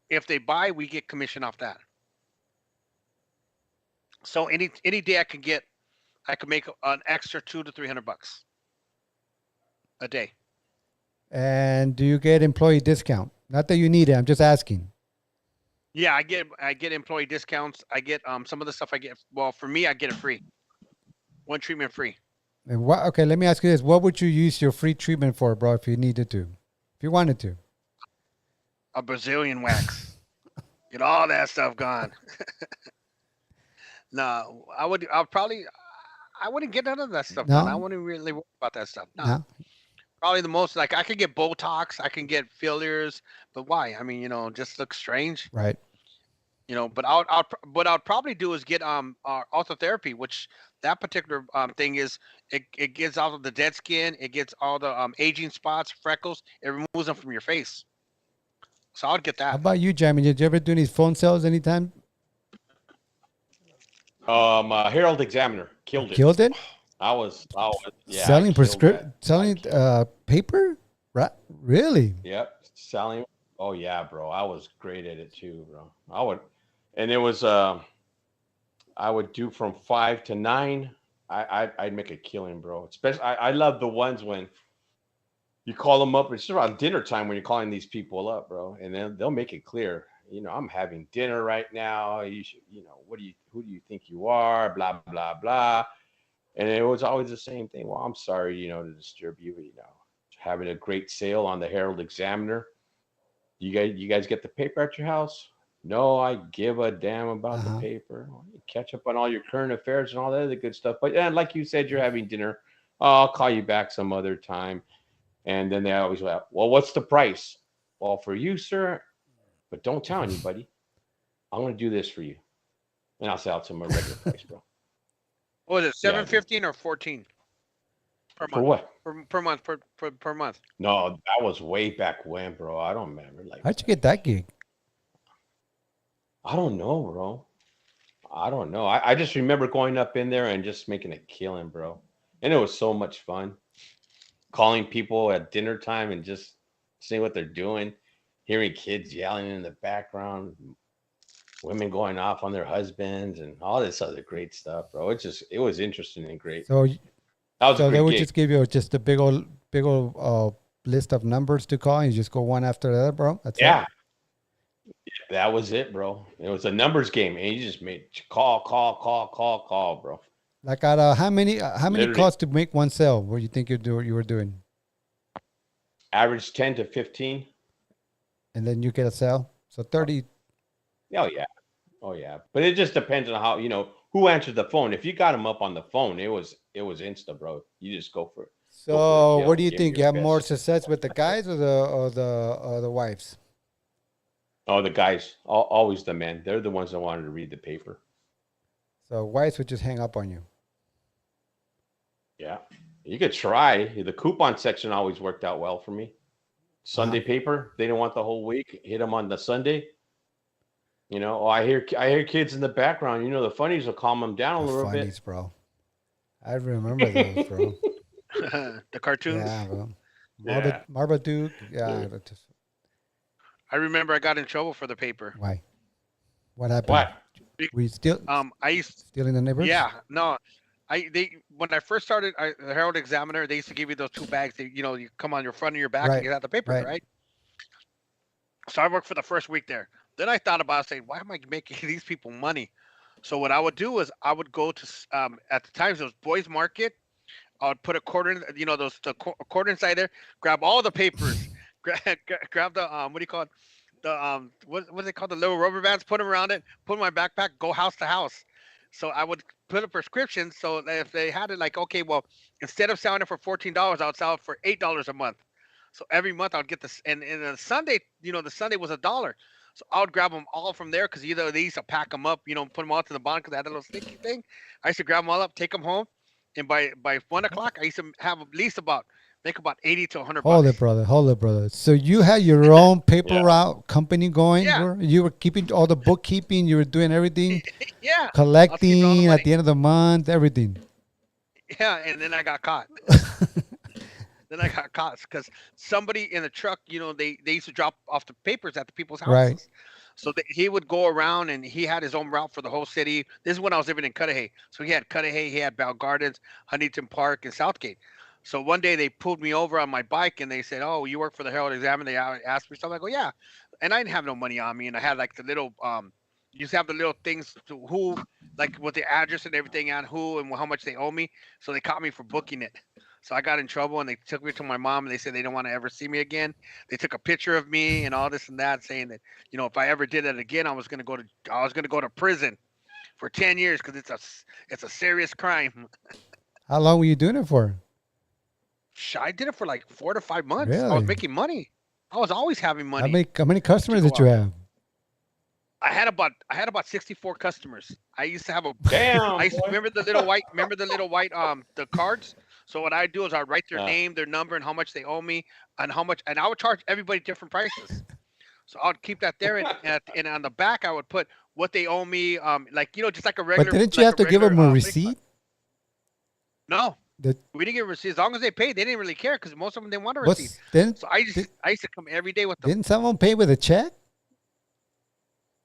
If they buy, we get commission off that. So any day I could make an extra $200 to $300 a day. And do you get employee discount? Not that you need it. I'm just asking. Yeah, I get employee discounts. I get some of the stuff I get. Well, for me, I get it free. One treatment free. And what? Okay, let me ask you this: what would you use your free treatment for, bro? If you needed to, if you wanted to. A Brazilian wax. Get all that stuff gone. No, I wouldn't get none of that stuff done. I No, wouldn't really worry about that stuff. No, no. probably the most like I could get Botox, I can get fillers, but why? I mean, just looks strange. Right. But what I'd probably do is get orthotherapy, which that particular thing is it gets all of the dead skin, it gets all the aging spots, freckles, it removes them from your face. So I'd get How that. about you, Jammin? Did you ever do any phone sales anytime? Herald Examiner killed it. Killed it? Yeah, I Selling killed that. selling paper? Right? Really? Yep, selling. Oh yeah, bro. I was great at it too, bro. And it was I would do from 5 to 9. I'd make a killing, bro. Especially I love the ones when you call them up. It's around dinner time when you're calling these people up, bro, and then they'll make it clear. I'm having dinner right now. You should, who do you think you are? Blah blah blah. And it was always the same thing. Well, I'm sorry, to disturb you. Having a great sale on the Herald Examiner. You guys get the paper at your house? No, I give a damn about the Uh-huh. paper. Well, you catch up on all your current affairs and all that other good stuff. But yeah, like you said, you're having dinner. Oh, I'll call you back some other time. And then they always laugh. Well, what's the price? Well, for you, sir, but don't tell anybody. I'm gonna do this for you, and I'll sell it to my regular price, bro. What was it, Yeah, 715 or 14 per for month? what? Per month per month. No, that was way back when, bro. I don't remember. Like, How'd you get that gig? I don't know, bro. I don't know. I just remember going up in there and just making a killing, bro. And it was so much fun. Calling people at dinner time and just seeing what they're doing, hearing kids yelling in the background, women going off on their husbands, and all this other great stuff, bro. It was interesting and great. So, That was a so they great would gig. just give you just a big old list of numbers to call, and you just go one after the other, bro. That's Yeah, it. that was it, bro. It was a numbers game, and you just made call, bro. Like, how many Literally, calls to make one sale? What do you think you were doing, average 10 to 15. and then you get a sale. So 30. Oh yeah, oh yeah. But it just depends on how who answered the phone. If you got them up on the phone, it was insta, bro. You just go for the So what kill. do you Give me think? You your have more best. success with the guys or the wives? Oh, the guys, always the men. They're the ones that wanted to read the paper. So wives would just hang up on you. Yeah, you could try. The coupon section always worked out well for me. Sunday paper, they didn't want the whole week. Hit them on the Sunday. I hear kids in the background. The funnies will calm them down a The little funnies, bit. bro. I remember those, bro. The cartoons. Yeah, bro. Yeah. Marmaduke. Yeah. Yeah. I remember I got in trouble for the paper. Why? What happened? What? We still I used stealing the neighbors? Yeah, no. When I first started the Herald Examiner, they used to give you those two bags. You come on your front and your back Right, and you got the paper, right. right? So I worked for the first week there. Then I thought about saying, why am I making these people money? So what I would do is I would go to at the times it was Boys Market. I would put a quarter, those a quarter inside there. Grab all the papers. Grab the what do you call it? The what's it called? The little rubber bands. Put them around it. Put 'em in my backpack. Go house to house. So I would put a prescription. So that if they had it, like, okay, well, instead of selling it for $14, I would sell it for $8 a month. So every month I would get this, and the Sunday, the Sunday was $1. So I would grab them all from there because either they used to pack them up, put them all to the bottom because I had a little sticky thing. I used to grab them all up, take them home, and by 1 o'clock, I used to have at least make about 80 to 100 Hold it, bucks. brother. Hold it, brother. So you had your own paper Yeah. route company going? Yeah. Where you were keeping all the bookkeeping. You were doing everything, Yeah, I was keeping all the collecting at money. the end of the month, everything. Yeah, and then I got caught. Then I got caught because somebody in the truck, they used to drop off the papers at the people's Right. houses. So he would go around and he had his own route for the whole city. This is when I was living in Cudahy. So he had Cudahy, he had Bell Gardens, Huntington Park, and Southgate. So one day they pulled me over on my bike and they said, "Oh, you work for the Herald Examiner?" They asked me something. I go, "Yeah," and I didn't have no money on me, and I had like the little you used to have the little things to who, like with the address and everything on who and how much they owe me. So they caught me for booking it. So I got in trouble and they took me to my mom and they said they don't want to ever see me again. They took a picture of me and all this and that, saying that if I ever did it again, I was gonna go to prison for 10 years because it's a serious crime. How long were you doing it for? I did it for like 4 to 5 months. I was Really? making money. I was always having How money many to customers go did you out. have? I had about 64 customers. I used to have a I Damn, used to boy. remember the little white the cards. So what I do is I write their Uh, name, their number, and how much they owe me, and how much, and I would charge everybody different prices. So I would keep that there, and on the back I would put what they owe me, like just But didn't you have to give them a what do you call it? receipt? No, That we didn't get a receipt as long as they paid. They didn't really care because most of them didn't want a receipt. was then So did, I used to come every day with them. didn't someone pay with a check?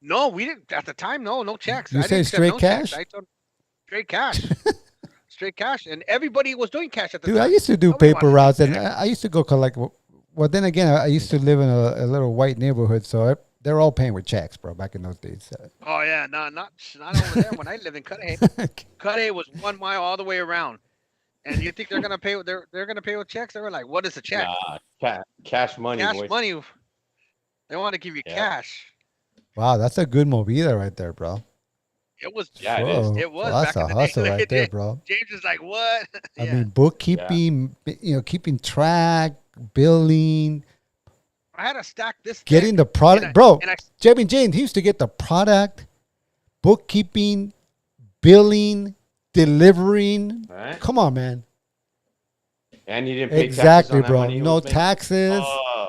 No, we didn't at the time. No checks. You I say didn't accept straight no checks. cash? I told straight cash, straight cash, and everybody was doing cash at the Dude, I time. used to do Nobody paper wanted to routes, do and check. I used to go collect. Well, then again, I used to live in a little white neighborhood, so they're all paying with checks, bro. Back in those days. Oh yeah, no, not over there. When I lived in Cudahy, Cudahy was 1 mile all the way around. And you think they're gonna pay? They're gonna pay with checks? They were like, "What is a check? nah, cash money, Cash boys. money." They want to give you Yeah. cash. Wow, that's a good movida right there, bro. It was. Yeah, it is. Whoa, It was well, that's back a in the day. hustle Look right at there, James. bro. James is like, "What?" I Yeah. mean, bookkeeping, keeping track, billing, I had to stack this getting thick, the product, and bro. I Jammin James, he used to get the product, bookkeeping, billing, delivering. Right? Come on, man. And you didn't pay taxes Exactly, on that bro. money he No was making? taxes. Oh,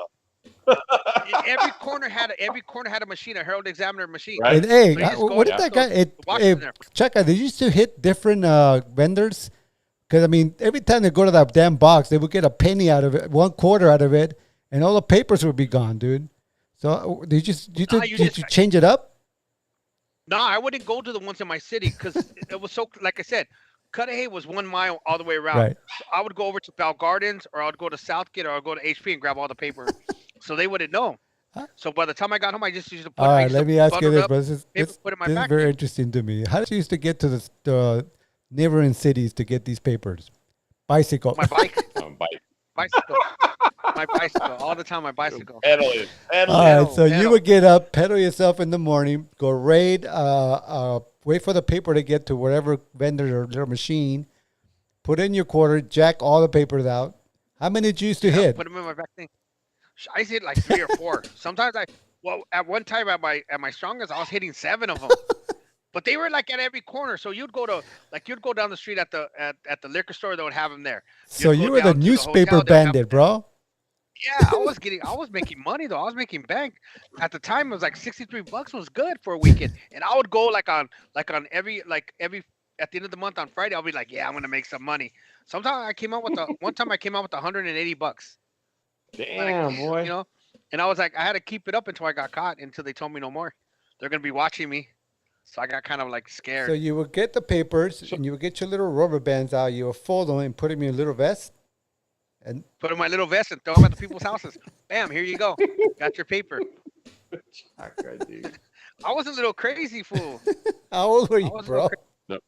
every corner had a machine, a Herald Examiner machine. right? And hey, So you just go what in did that there, guy? watch in there. Chaka, they used to hit different vendors because I mean, every time they go to that damn box, they would get a penny out of it, 1/4 out of it, and all the papers would be gone, dude. So did you change it up? No, I wouldn't go to the ones in my city because it was so. Like I said, Cudahy was 1 mile all the way around. Right. So I would go over to Bell Gardens, or I would go to Southgate, or I'd go to HP and grab all the paper, so they wouldn't know. Huh? So by the time I got home, I just used to put. All I right, used let to me ask you bundle it this, up, bro. paper, put it in my This is back. very interesting to me. How did you used to get to the neighboring cities to get these papers? Bicycle. My bike, Bike. bicycle, my bicycle, all the time. My bicycle. Pedaling. All right, Pedal, so you pedal. would get up, pedal yourself in the morning, go raid, wait for the paper to get to whatever vendor or their machine, put in your quarter, jack all the papers out. How many did you used to hit? Put them in my back thing. I hit like 3 or 4. Sometimes at one time at my strongest, I was hitting 7 of them. But they were like at every corner. So you'd go down the street at the liquor store, they would have them there. So You'd go you were the down to the newspaper hotel, they'll have bandit, bro. Yeah, I was making money though. I was making bank. At the time, it was like $63 was good for a weekend, and I would go on every at the end of the month on Friday. I'll be like, yeah, I'm gonna make some money. Sometimes I came out with one time I came out with $180. Damn, boy. And I was like, I had to keep it up until I got caught until they told me no more. They're gonna be watching me, so I got kind of like scared. So you would get the papers and you would get your little rubber bands out. You would fold them and put them in your little vest. And Put in my little vest and throw them at the people's houses. Bam, here you go. Got your paper. Chaka, dude. I was a little crazy fool. How old were I you, was a little bro? crazy.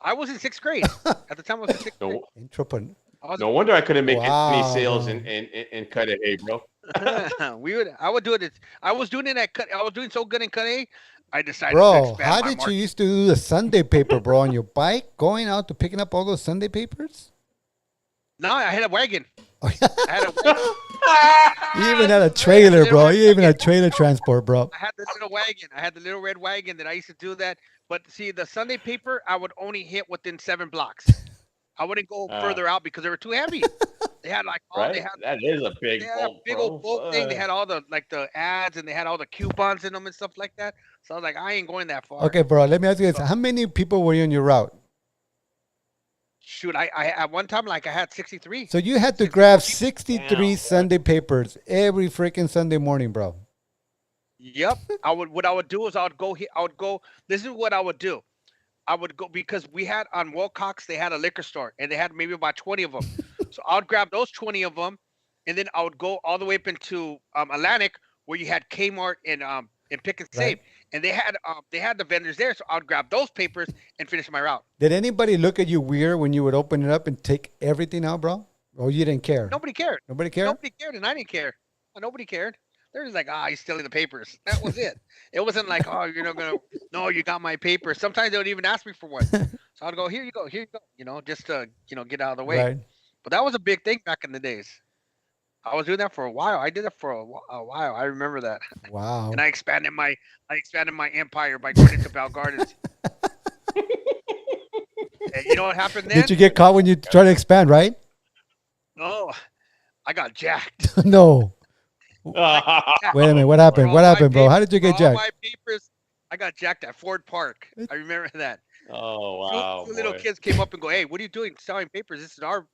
I was in 6th grade. At the time, I was in sixth grade. No, Entrepreneur. I was. no wonder I couldn't make any Wow, sales bro. in cut it, hey, bro. We would. I would do it. I was doing it at cut. I was doing so good in cut A. I decided to Bro, expand how my did you market. used to do the Sunday paper, bro, on your bike, going out to picking up all those Sunday papers? No, I had a wagon. Oh, yeah. I had a wagon. You even had a trailer, bro. You even had trailer transport, bro. I had the little wagon. I had the little red wagon that I used to do that. But see, the Sunday paper, I would only hit within 7 blocks. I wouldn't go further out because they were too heavy. They had like all Right? they had. That is a They big had a bulk, big bro. old boat thing. They had all the like the ads and they had all the coupons in them and stuff like that. So I was like, I ain't going that far. Okay, bro, let me ask you this. How many people were you on your route? Shoot, I at one time like I had 63. So you had to 64 grab people. 63 Damn. Sunday papers every freaking Sunday morning, bro. Yep. What I would do is I would go here. I would go. This is what I would do. I would go because we had on Wilcox they had a liquor store and they had maybe about 20 of them. So I would grab those 20 of them, and then I would go all the way up into Atlantic where you had Kmart and Pick and Save, Right. and they had the vendors there. So I would grab those papers and finish my route. Did anybody look at you weird when you would open it up and take everything out, bro? Or you didn't care? Nobody cared. Nobody cared? Nobody cared, and I didn't care. Nobody cared. They're just like, he's stealing the papers. That was it. It wasn't like, oh, you're not gonna. No, you got my papers. Sometimes they would even ask me for one. So I'd go, here you go, here you go. Just to get out of the way. Right. But that was a big thing back in the days. I was doing that for a while. I did it for a while. I remember that. Wow. And I expanded my empire by going into Bell Gardens. And you know what happened then? Did you get caught when you try to expand, right? Oh, I got jacked. No. Wait a minute. What happened? For What all my happened, bro? How papers- did you get for all jacked? my papers, I got jacked at Ford Park. I remember that. Oh Two- wow, two little boy. kids came up and go, "Hey, what are you doing selling papers? This is our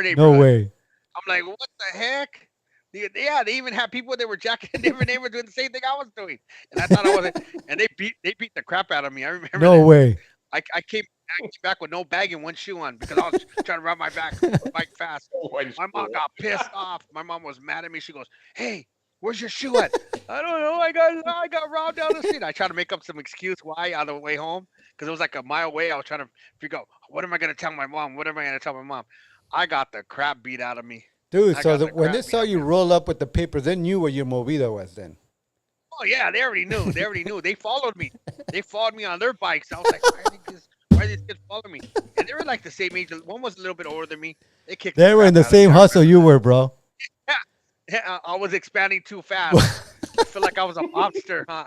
No neighborhood." way. I'm like, "What the heck?" Yeah, they even had people that were jacking in different neighborhoods doing the same thing I was doing, and I thought I wasn't. And they beat the crap out of me. I remember. No that. way. I came back with no bag and one shoe on because I was trying to ride my bike fast. My mom got pissed off. My mom was mad at me. She goes, "Hey, where's your shoe at?" I don't know. I got robbed down the street. I tried to make up some excuse why on the way home because it was like a mile away. I was trying to figure out what am I gonna tell my mom? What am I gonna tell my mom? I got the crap beat out of me. Dude, I so got the when crap they saw beat you out of roll up with the papers, they knew what your movida was then. Oh yeah, they already knew. They already knew. They followed me. They followed me on their bikes. I was like, why are these kids following me? And they were like the same age. One was a little bit older than me. They kicked. They were in the crap out of me. same I hustle remember you were, bro. that. Yeah, I was expanding too fast. I feel like I was a mobster, huh?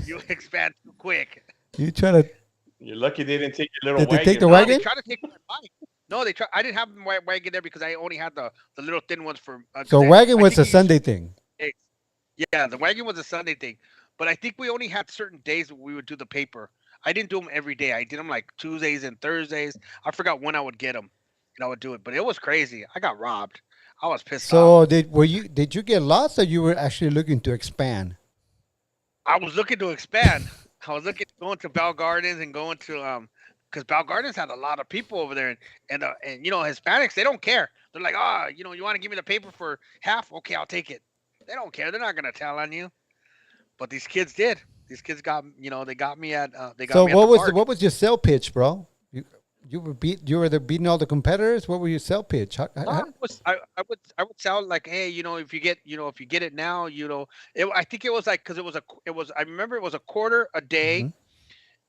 You expand too quick. You try to. You're lucky they didn't take your little Did they wagon. take the bro. No, they wagon? tried to take my bike. No, they tried. I didn't have my wagon there because I only had the little thin ones for. So they- wagon I was think a you used- Sunday thing. Yeah, the wagon was a Sunday thing, but I think we only had certain days that we would do the paper. I didn't do them every day. I did them like Tuesdays and Thursdays. I forgot when I would get them, and I would do it. But it was crazy. I got robbed. I was pissed off. So did you get lost or you were actually looking to expand? I was looking to expand. I was looking going to Bell Gardens and going to because Bell Gardens had a lot of people over there, and Hispanics, they don't care. They're like, you want to give me the paper for half? Okay, I'll take it. They don't care. They're not gonna tell on you. But these kids did. These kids got they got me at they got So me at the park. what was your sell pitch, bro? You were beating all the competitors. What were your sell pitch? I would sound like, hey, if you get it now, I think it was like because I remember it was a quarter a day, Mhm.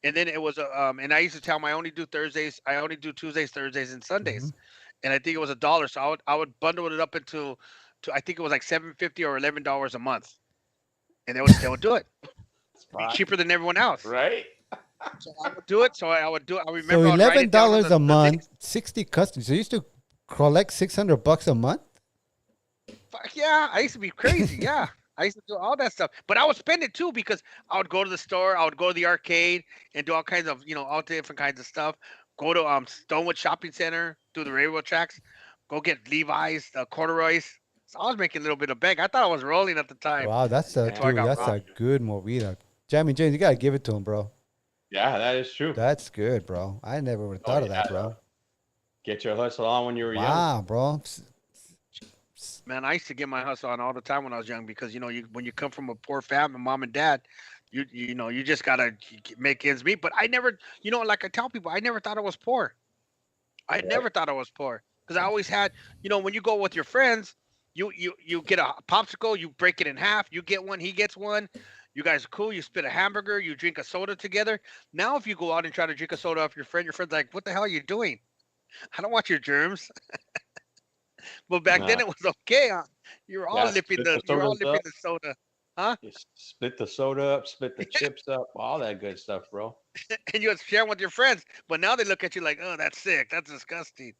and then it was and I used to tell them I only do Thursdays, I only do Tuesdays, Thursdays, and Sundays, and I think it was $1, so I would bundle it up into I think it was like $7.50 or $11 a month, and they would do it. Be cheaper than everyone else. Right? So I would do it. I would do it. I remember. So I would write it down on $11 the a month, things. 60 customers. So you used to collect $600 a month. Fuck yeah, I used to be crazy. Yeah, I used to do all that stuff, but I would spend it too because I would go to the store, I would go to the arcade, and do all kinds of all different kinds of stuff. Go to Stonewood Shopping Center, do the railroad tracks, go get Levi's, corduroys. So I was making a little bit of bank. I thought I was rolling at the time. Wow, that's a why I got a robbed. good movida. Jammin James, you gotta give it to him, bro. Yeah, that is true. That's good, bro. I never would have thought of that, yeah. bro. Get your hustle on when you were young. Wow, bro. Man, I used to get my hustle on all the time when I was young because when you come from a poor family, mom and dad, you just gotta make ends meet. But I never, like I tell people, I never thought I was poor. I Right. never thought I was poor because I always had, when you go with your friends, you get a popsicle, you break it in half, you get one, he gets one. You guys are cool. You split a hamburger, you drink a soda together. Now, if you go out and try to drink a soda off your friend's like, "What the hell are you doing? I don't want your germs." But back then Nah. it was okay. You were all Yeah, lipping split the the soda, huh? you split the soda up, split the chips up, all that good stuff, bro. And you would share with your friends. But now they look at you like, "Oh, that's sick. That's disgusting."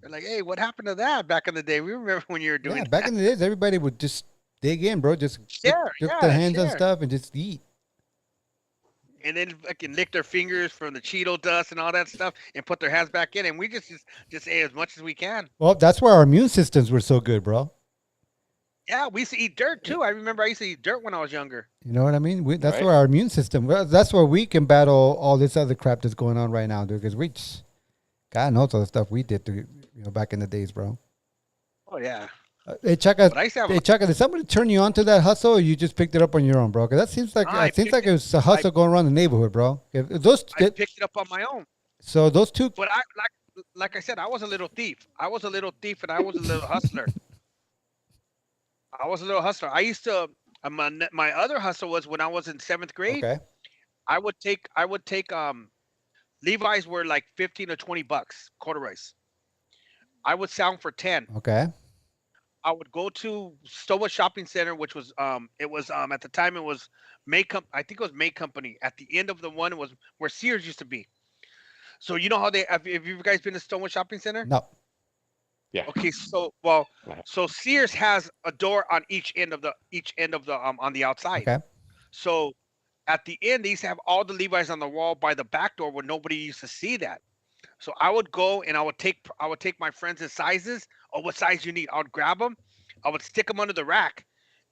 They're like, "Hey, what happened to that back in the day? We remember when you were Yeah, doing back that." in the days, everybody would just dig in, bro. Just Share, dip their yeah, hands on share. stuff and just eat. And then fucking lick their fingers from the Cheeto dust and all that stuff, and put their hands back in, and we just ate as much as we can. Well, that's why our immune systems were so good, bro. Yeah, we used to eat dirt too. I remember I used to eat dirt when I was younger. You know what I mean? That's Right? why our immune system. That's why we can battle all this other crap that's going on right now, dude. Because God knows all the stuff we did back in the days, bro. Oh yeah, Hey, Chaka, but I used to have. hey, Chaka, did somebody turn you on to that hustle, or you just picked it up on your own, bro? Because that seems like I it seems picked like it. it was a hustle going around the neighborhood, bro. If those, I picked it up on my own. so those two, But I like I said, I was a little thief. I was a little thief, and I was a little hustler. I was a little hustler. I used to. My other hustle was when I was in seventh grade. okay, I would take Levi's were like 15 or 20 bucks corduroys. I would sell 'em for 10. okay, I would go to Stoma Shopping Center, which was it was at the time it was I think it was May Company. At the end of the one was where Sears used to be. So you know how they have you guys been to Stoma Shopping Center? no, Yeah. Okay, well, Right. so Sears has a door on each end of the on the outside. okay, So at the end, they used to have all the Levi's on the wall by the back door where nobody used to see that. So I would go and I would take my friends' sizes or what size you need. I would grab them, I would stick them under the rack,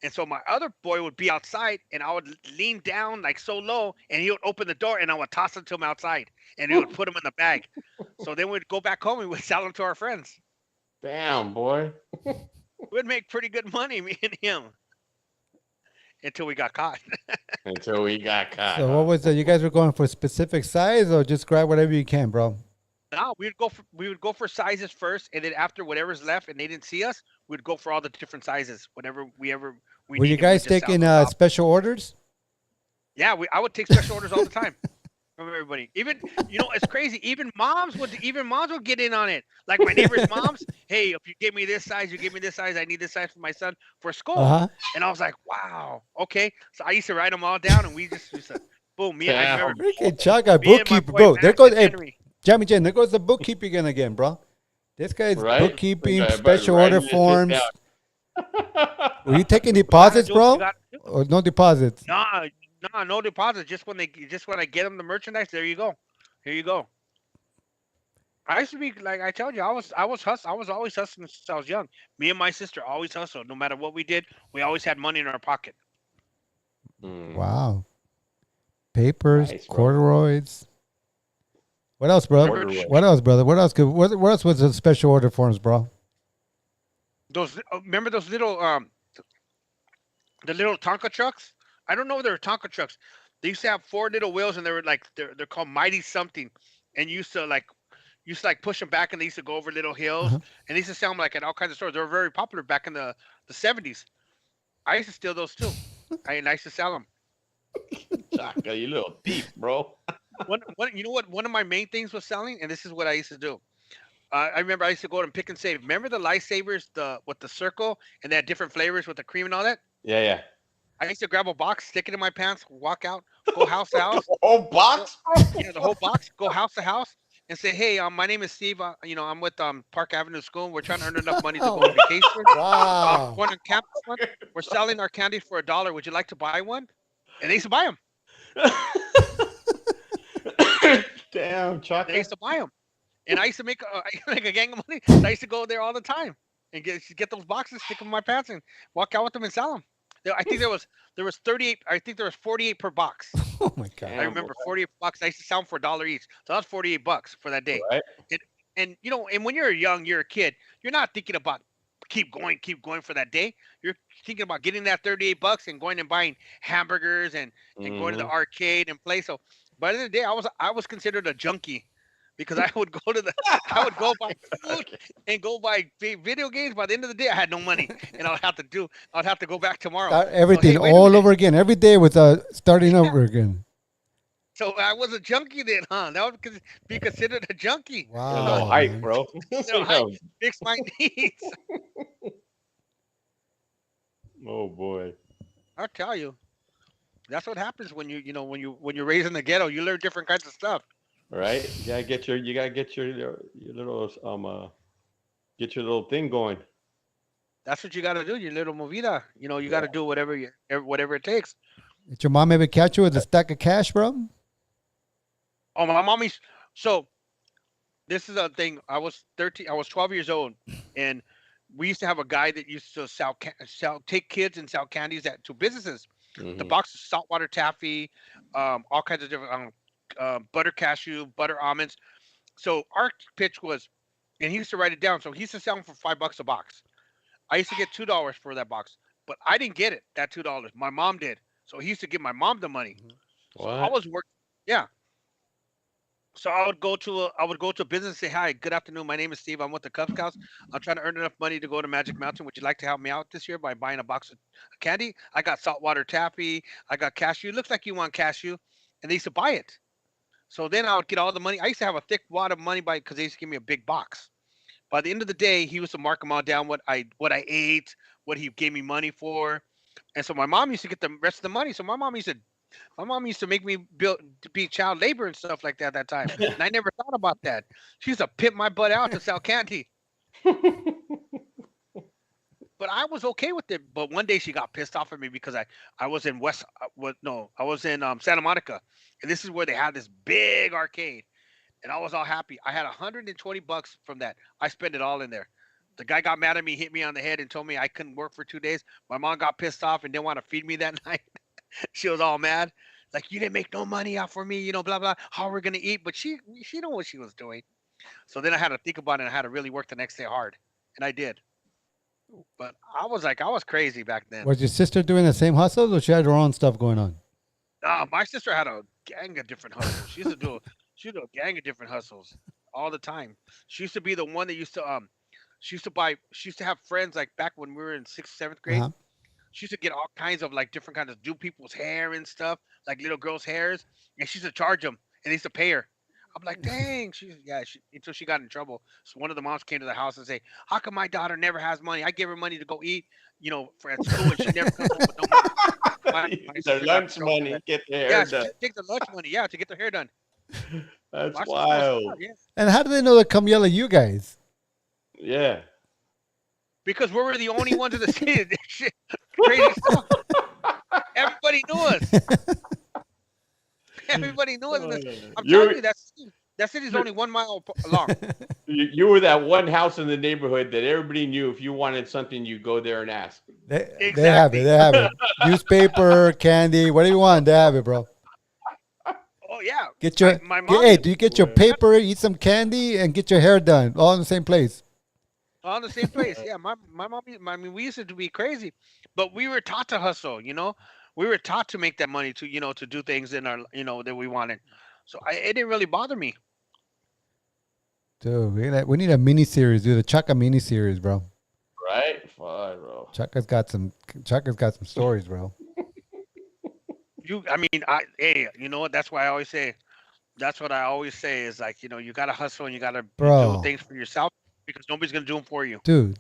and so my other boy would be outside, and I would lean down like so low, and he would open the door, and I would toss them to him outside, and he would put them in the bag. So then we'd go back home and we'd sell them to our friends. Damn, boy. We'd make pretty good money, me and him, until we got caught. Until we got caught. So what was it? You guys were going for a specific size, or just grab whatever you can, bro? No, we would go for sizes first, and then after whatever's left, and they didn't see us, we'd go for all the different sizes. Whatever we Were you needed, guys we'd just sell taking those off. special orders? Yeah, I would take special orders all the time from everybody. Even it's crazy. Even moms would get in on it. Like my neighbors' moms. Hey, if you give me this size, you give me this size. I need this size for my son for school. Uh huh. And I was like, wow, okay. So I used to write them all down, and we just said, boom. I Damn. remember Okay, Chaka, me and my bookkeeper, boy bro. There Max goes and hey, Henry. Jammy Jen. There goes the bookkeeping again, bro. This guy's Right? bookkeeping, Okay, but special writing order this shit forms. down. Were you taking You gotta deposits, do what you bro? gotta do. Or no deposits? Nah, nah, no deposit. Just when I get them the merchandise, there you go. Here you go. I used to be like I told you, I was always hustling since I was young. Me and my sister always hustled. No matter what we did, we always had money in our pocket. Mm, Wow. Papers, nice, bro. corduroys. What else, bro? Corduroy. What else, brother? What else was the special order forms, bro? Remember those little the little Tonka trucks? I don't know if they were Tonka trucks. They used to have four little wheels, and they were like they're called Mighty something, and you used to push them back, and they used to go over little hills, Uh-huh. and they used to sell them like at all kinds of stores. They were very popular back in the 70s. I used to steal those too. I used to sell them. Chaka, you little thief, bro. You know what? One of my main things was selling, and this is what I used to do. I remember I used to go and pick and save. Remember the lifesavers, with the circle, and they had different flavors with the cream and all that. Yeah, yeah. I used to grab a box, stick it in my pants, walk out, go house to house. Oh, box? Yeah, the whole box. Go house to house and say, "Hey, my name is Steve. I'm with Park Avenue School. We're trying to earn enough money to go on vacation. Wow. One on campus one. We're selling our candy for $1. Would you like to buy one?" And they used to buy them. Damn, They Chaka. used to buy them. And I used to make like a gang of money. So I used to go there all the time and get those boxes, stick them in my pants, and walk out with them and sell them. I think there was 38. I think there was 48 per box. Oh my god. I Damn, remember boy. 48 bucks. I used to sell them for $1 each. So that's 48 bucks for that day. Right? And when you're young, you're a kid. You're not thinking about keep going for that day. You're thinking about getting that $38 and going and buying hamburgers and going to the Mm-hmm. arcade and play. So by the end of the day, I was considered a junkie because I would go to the I would go buy food and go buy video games. By the end of the day, I had no money, and I'd have to go back tomorrow. Start So everything hey, wait a all minute. over again. Every day was starting Yeah. over again. So I was a junkie then, huh? That would be considered a junkie. A Huh? little Wow, hype, man. bro. You know, I fix my needs. Oh boy. I'll tell you. That's what happens when you're raised in the ghetto. You learn different kinds of stuff. Right? You gotta get your little get your little thing going. That's what you got to do. Your little movida. You got to do whatever it takes. Did your mom ever catch you with a stack of cash, bro? Oh, my mommy's. So this is a thing. I was 13. I was 12 years old, and we used to have a guy that used to take kids and sell candies to businesses. The Hmm. box of saltwater taffy, all kinds of different butter cashew, butter almonds. So our pitch was, and he used to write it down. So he used to sell them for $5 a box. I used to get $2 for that box, but I didn't get it. That $2, my mom did. So he used to give my mom the money. So I What? was working. Yeah. So I would go to a business and say, "Hi, good afternoon. My name is Steve. I'm with the Cub Scouts. I'm trying to earn enough money to go to Magic Mountain. Would you like to help me out this year by buying a box of candy? I got saltwater taffy. I got cashew. Looks like you want cashew." And they used to buy it. So then I would get all the money. I used to have a thick wad of money because they used to give me a big box. By the end of the day, he used to mark them all down what I ate, what he gave me money for, and so my mom used to get the rest of the money. So my mom used to make me be child labor and stuff like that at that time, and I never thought about that. She used to pimp my butt out to sell candy, but I was okay with it. But one day she got pissed off at me because I was in no, I was in Santa Monica, and this is where they had this big arcade, and I was all happy. I had $120 from that. I spent it all in there. The guy got mad at me, hit me on the head, and told me I couldn't work for 2 days. My mom got pissed off and didn't want to feed me that night. She was all mad, like you didn't make no money out for me, blah blah. How are we gonna eat? But she knew what she was doing. So then I had to think about it and I had to really work the next day hard, and I did. But I was crazy back then. Was your sister doing the same hustles, or she had her own stuff going on? My sister had a gang of different hustles. She used to do a gang of different hustles all the time. She used to be the one that used to she used to have friends like back when we were in sixth, seventh Uh grade. huh. She used to get all kinds of like different kinds of do people's hair and stuff, like little girls' hairs, and she used to charge them, and they used to pay her. I'm like, dang, until she got in trouble. So one of the moms came to the house and say, how come my daughter never has money? I give her money to go eat, for at school, and she never comes home with no money. My Their sister got in lunch trouble for money, that. get their hair Yeah, she done. just takes the lunch money, yeah, to get their hair done. That's My sister was wild. smart, yeah, And how do they know to come yell at you guys? Yeah. because we were the only ones in the city that did shit, crazy stuff. Everybody knew us. Everybody knew us. I'm telling You you, that city's only 1 mile long. you were that one house in the neighborhood that everybody knew if you wanted something, you go there and ask. They have it. Exactly. They have it. Newspaper, candy, whatever you want, they have it, bro. Oh yeah. Get your My mom hey, used do you get your paper, eat some candy, and get your hair done all in the same place? all in the same place. Yeah, my mom. I mean, we used to be crazy, but we were taught to hustle. We were taught to make that money to do things in our that we wanted. So it didn't really bother me. Dude, we need a mini series, dude. The Chaka mini series, bro. Right? Fine, bro. Chaka's got some stories, bro. I mean, hey, you know what? That's why I always say. That's what I always say is like you gotta hustle and you gotta do Bro, things for yourself because nobody's gonna do them for you. dude.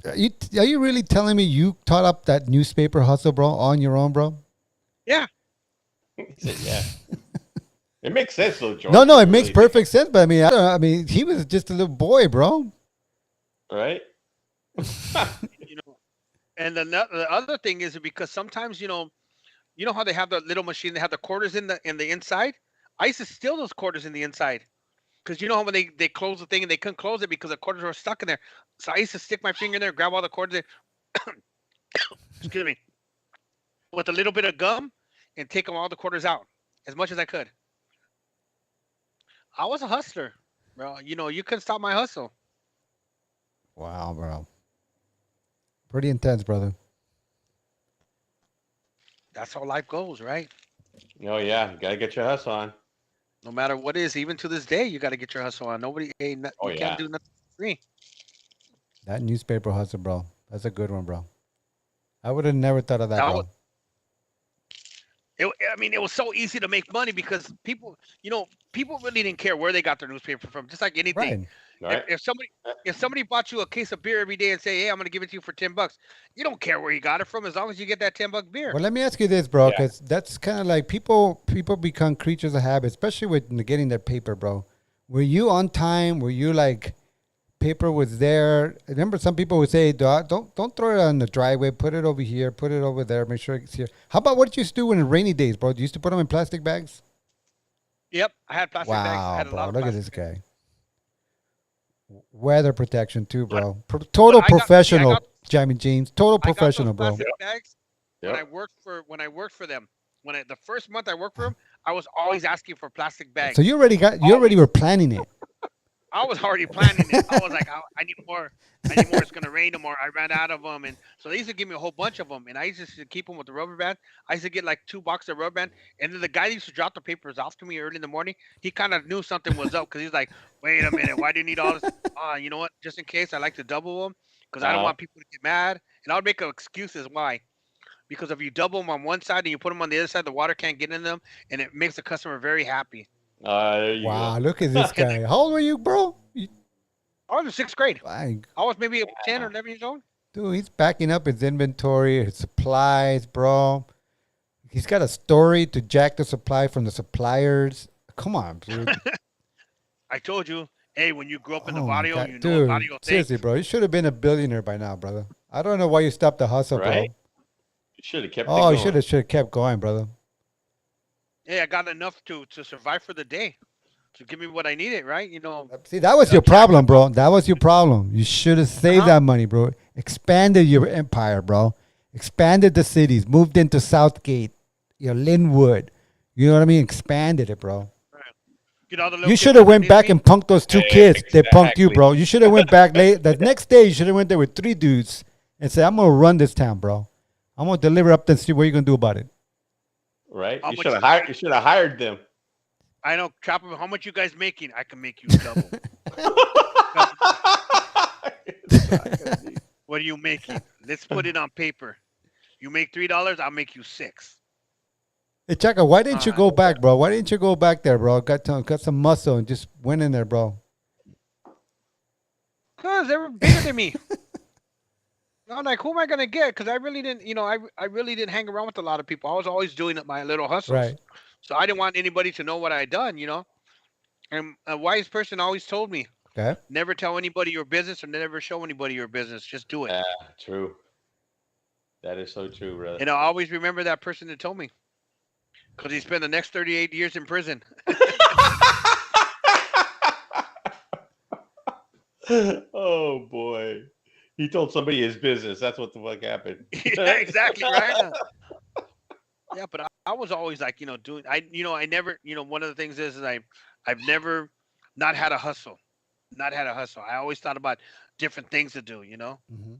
Are you really telling me you taught up that newspaper hustle, bro, on your own, bro? Yeah. He said, yeah. It makes sense though, George. No, it You makes really perfect sense. But I mean, I mean, he was just a little boy, bro. right? You know, and the other thing is because sometimes how they have the little machine, they have the quarters in the inside. I used to steal those quarters in the inside because you know how when they close the thing and they couldn't close it because the quarters were stuck in there. So I used to stick my finger in there, grab all the quarters, excuse me, with a little bit of gum, and take all the quarters out as much as I could. I was a hustler, bro. You couldn't stop my hustle. Wow, bro. Pretty intense, brother. That's how life goes, right? Oh yeah, you gotta get your hustle on. No matter what it is, even to this day, you got to get your hustle on. Nobody, hey, Oh you can't yeah. do nothing for free. That newspaper hustle, bro. That's a good one, bro. I would have never thought of that, That was, bro. I mean, it was so easy to make money because people really didn't care where they got their newspaper from. Just like anything, Right. if Right. if somebody if somebody bought you a case of beer every day and say, "Hey, I'm gonna give it to you for $10," you don't care where you got it from as long as you get that $10 beer. Well, let me ask you this, bro, Yeah. because that's kind of like people become creatures of habit, especially with getting their paper, bro. Were you on time? Were you like paper was there? I remember some people would say, Don't throw it on the driveway. Put it over here. Put it over there. Make sure it's here." How about what you used to do in rainy days, bro? You used to put them in plastic bags. Yep, I had plastic bags. I Wow, had a bro, lot of look at plastic this bags. guy. Weather protection too, But bro. but Total I got see, professional, Jammin James. Total I got those professional, bro. plastic Yep. bags Yep. when I worked for them. The first month I worked for them, I was always asking for plastic So bags. you already Always. were planning it. I was already planning it. I was like, I need more. I need more. It's gonna rain tomorrow. I ran out of them, and so they used to give me a whole bunch of them, and I used to keep them with the rubber band. I used to get like 2 boxes of rubber band, and then the guy that used to drop the papers off to me early in the morning, he kind of knew something was up because he's like, "Wait a minute, why do you need all this? You know what? Just in case, I like to double them because I don't Uh, want people to get mad." And I would make excuses why. Because if you double them on one side and you put them on the other side, the water can't get in them, and it makes the customer very happy. there you go. Wow, look at this And guy. How old were you, bro? I was in sixth grade. Like, I was maybe 10 or 11 years old. dude, he's backing up his inventory, his supplies, bro. He's got a story to jack the supply from the suppliers. Come on, dude. I told you, hey, when you grow up in the Oh my barrio, God, you know what dude. barrio Seriously, thinks. bro. You should have been a billionaire by now, brother. I don't know why you stopped the hustle, bro. Right? You should have kept it Oh, you going. should have kept going, brother. Hey, I got enough to survive for the day, to give me what I needed, right? See, that was your problem, bro. That was your problem. You should have saved Uh-huh. that money, bro. Expanded your empire, bro. Expanded the cities. Moved into Southgate, Linwood. You know what I mean? Expanded it, bro. Get all the little You kids should have went underneath back me. and punked those two Yeah, kids. They punked you, exactly. bro. You should have went back late. The next day, you should have went there with 3 dudes and said, "I'm gonna run this town, bro. I'm gonna deliver up and see what you gonna do about it." Right? How You much should have hired. You should have hired them. I know, Chopper. How much you guys making? I can make you double. What are you making? Let's put it on paper. You make $3, I'll make you 6. Hey, Chaka, why didn't you Uh, go back, bro? Why didn't you go back there, bro? Got some muscle and just went in there, bro. Cause they were bigger than me. I'm like, who am I gonna get? Because I really didn't, I really didn't hang around with a lot of people. I was always doing my little hustles, Right. so I didn't want anybody to know what I had done. And a wise person always told me, Okay. never tell anybody your business or never show anybody your business. Just do it. Yeah, true. That is so true, brother. And I always remember that person that told me, because he spent the next 38 years in prison. Oh boy. He told somebody his business. That's what the fuck happened. Yeah, exactly right. Yeah, but I was always like, doing. I never, one of the things is I've never not had a hustle, not had a hustle. I always thought about different things to do. Hmm.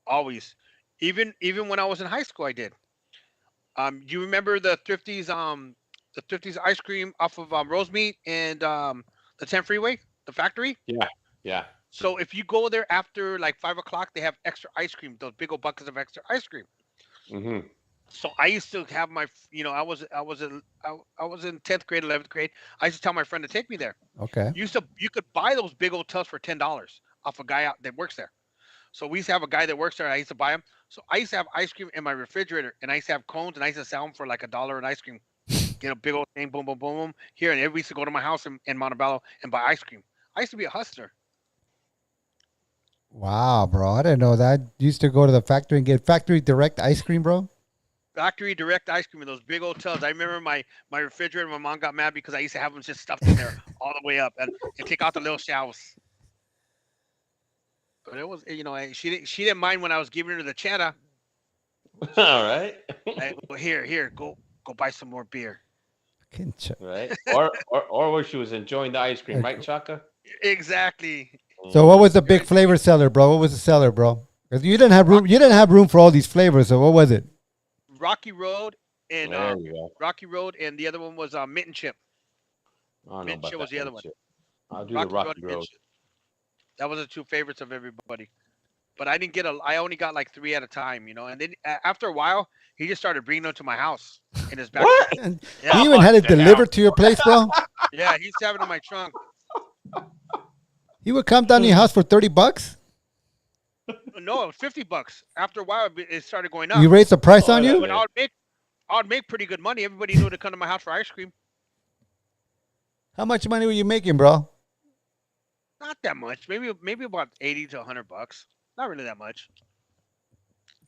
Always, even when I was in high school, I did. You remember the Thrifties ice cream off of Rosemead and the 10 freeway, the factory. Yeah. Yeah. So if you go there after like 5 o'clock, they have extra ice cream, those big old buckets of extra ice cream. Mm-hmm. So I used to have I was in 10th grade, 11th grade. I used to tell my friend to take me there. Okay. You could buy those big old tubs for $10 off a guy out that works there. So we used to have a guy that works there. And I used to buy them. So I used to have ice cream in my refrigerator, and I used to have cones, and I used to sell them for like $1 an ice cream. Get a big old thing, boom, boom, boom, boom. Here, and everybody used to go to my house in Montebello and buy ice cream. I used to be a hustler. Wow, bro. I didn't know that. You used to go to the factory and get factory direct ice cream, bro. Factory direct ice cream in those big old tubs. I remember my refrigerator. My mom got mad because I used to have them just stuffed in there all the way up and take out the little shelves. But it was, she didn't mind when I was giving her the cheddar. All right. Well, here, go buy some more beer. Right. Or when she was enjoying the ice cream, right, Chaka? Exactly. So what was the big flavor seller, bro? What was the seller, bro? Because you didn't have room. You didn't have room for all these flavors. So what was it? Rocky Road and There you go. Rocky Road, and the other one was mint and chip. I don't know Mint and about chip that was the other one one. shit. I'll do the Rocky Road Rocky and mint Road. chip. That was the two favorites of everybody. But I didn't get a. I only got like three at a time, you know. And then after a while, he just started bringing them to my house in his back. What? And Yeah, you even had it Damn. delivered to your place, bro. yeah, he used to have it in my trunk. He would come down to your house for $30. No, it was $50. After a while, it started going up. You raised the price on yeah, you. But I would make pretty good money. Everybody knew to come to my house for ice cream. How much money were you making, bro? Not that much. Maybe about $80 to $100. Not really that much.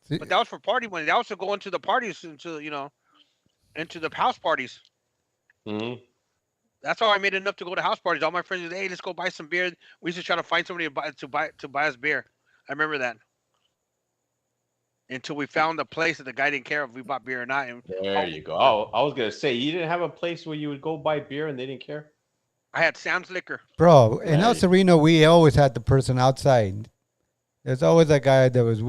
See, But that was for party money. That was to go into the parties, into into the house parties. Mhm. That's how I made enough to go to house parties. All my friends would say, "Hey, let's go buy some beer." We used to try to find somebody to buy us beer. I remember that. Until we found a place that the guy didn't care if we bought beer or not. And There you go. Oh, I was gonna say you didn't have a place where you would go buy beer and they didn't care. I had Sam's Liquor. bro, in El Right. Sereno, we always had the person outside. There's always a guy that was.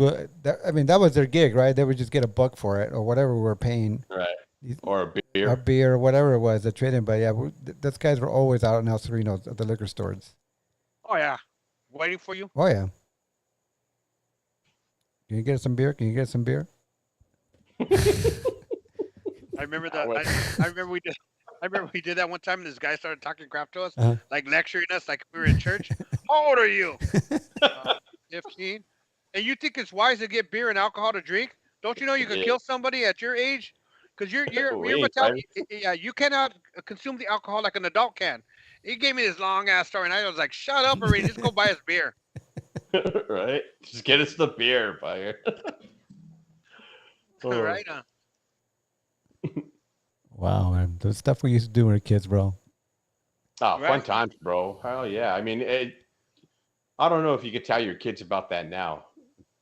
I mean, that was their gig, right? They would just get a buck for it or whatever we were paying. Right. These- Or a beer. Our beer or whatever it was, the trading. But yeah, those guys were always out in El Sereno at the liquor stores. Oh yeah, waiting for you. Oh yeah. Can you get us some beer? Can you get us some beer? I remember that. I remember we did. I remember we did that one time, and this guy started talking crap to us, Uh-huh. like lecturing us, like we were in church. How old are you? 15. And you think it's wise to get beer and alcohol to drink? Don't you know you could Yeah. kill somebody at your age? Because you're We ain't mentality. Yeah, you cannot consume the alcohol like an adult can. He gave me this long ass story, and I was like, "Shut up already! Just go buy us beer." Right? Just get us the beer, buyer. Oh. Right? Wow, man, the stuff we used to do when we were kids, bro. Oh, fun Right. times, bro. Hell yeah. I mean, I don't know if you could tell your kids about that now,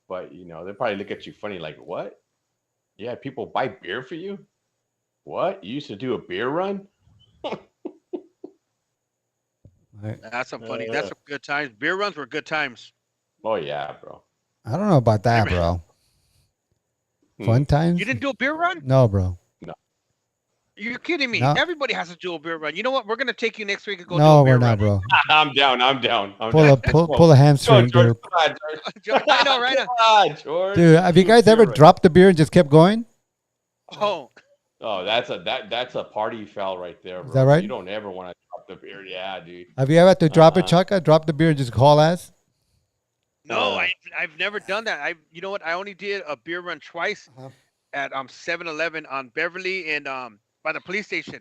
but they probably look at you funny, like, what? Yeah, people buy beer for you? What? You used to do a beer run? I That's some funny. That's some good times. Beer runs were good times. Oh yeah, bro. don't know about that, bro. Fun times? You didn't do a beer run? No, bro. You're kidding me. No. Everybody has to do a beer run. You know what? We're gonna take you next week and go No, do a beer we're not, run. bro. I'm down. I'm down. Pull a hamstring, George. dude. Come on, George. I know, right? Come on, George. Dude, have you guys ever dropped the beer and just kept going? Oh, Oh, that's a party foul right there, bro. that right? You don't ever want to drop the beer. Yeah, dude. Have you ever had to drop it, Uh-uh. Chaka? Drop the beer and just haul ass? no, I've never done that. You know what? I only did a beer run twice Uh-huh. at 7-Eleven on Beverly and by the police station.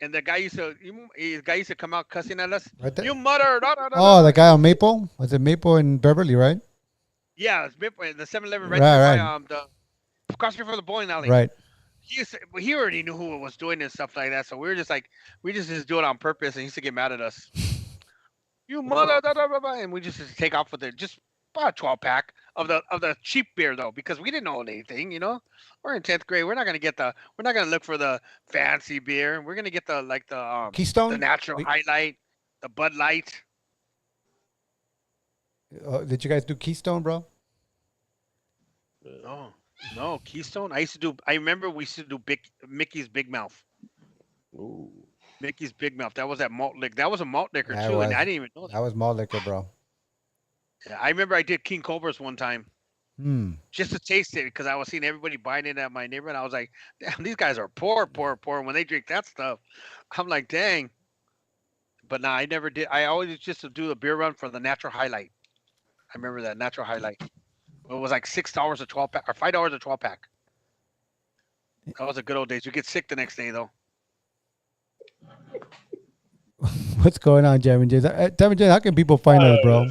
And the guy used to come out cussing at us. Right there? You mutter. Da, da, da, Oh, da." the guy on Maple? Was it Maple in Beverly, right? Yeah, it's the 7-Eleven right Right, there right. by the across the street from the bowling alley. Right. He already knew who it was doing and stuff like that. So we were just like, we just do it on purpose, and he used to get mad at us. You mother, da, da, da, da, and we just used to take off with it. Just about a 12-pack of the cheap beer though, because we didn't know anything. We're in 10th grade. We're not gonna look for the fancy beer. We're gonna get the Keystone? the natural highlight, the Bud Light. Did you guys do Keystone, bro? No, Keystone. I remember we used to do Mickey's Big Mouth. Ooh. Mickey's Big Mouth. That was that malt liquor. That was a malt liquor Yeah, it too, and was. I didn't even know that. That was malt liquor, bro. Yeah, I remember I did King Cobra's one time Hmm. just to taste it because I was seeing everybody buying it at my neighborhood. I was like, damn, these guys are poor, poor, poor when they drink that stuff. I'm like, dang. But no, I never did. I always just to do the beer run for the natural highlight. I remember that natural highlight. It was like $6 a 12-pack or $5 a 12-pack. That was the good old days. You get sick the next day though. What's going on, Jammin? Jammin, how can people find us, bro?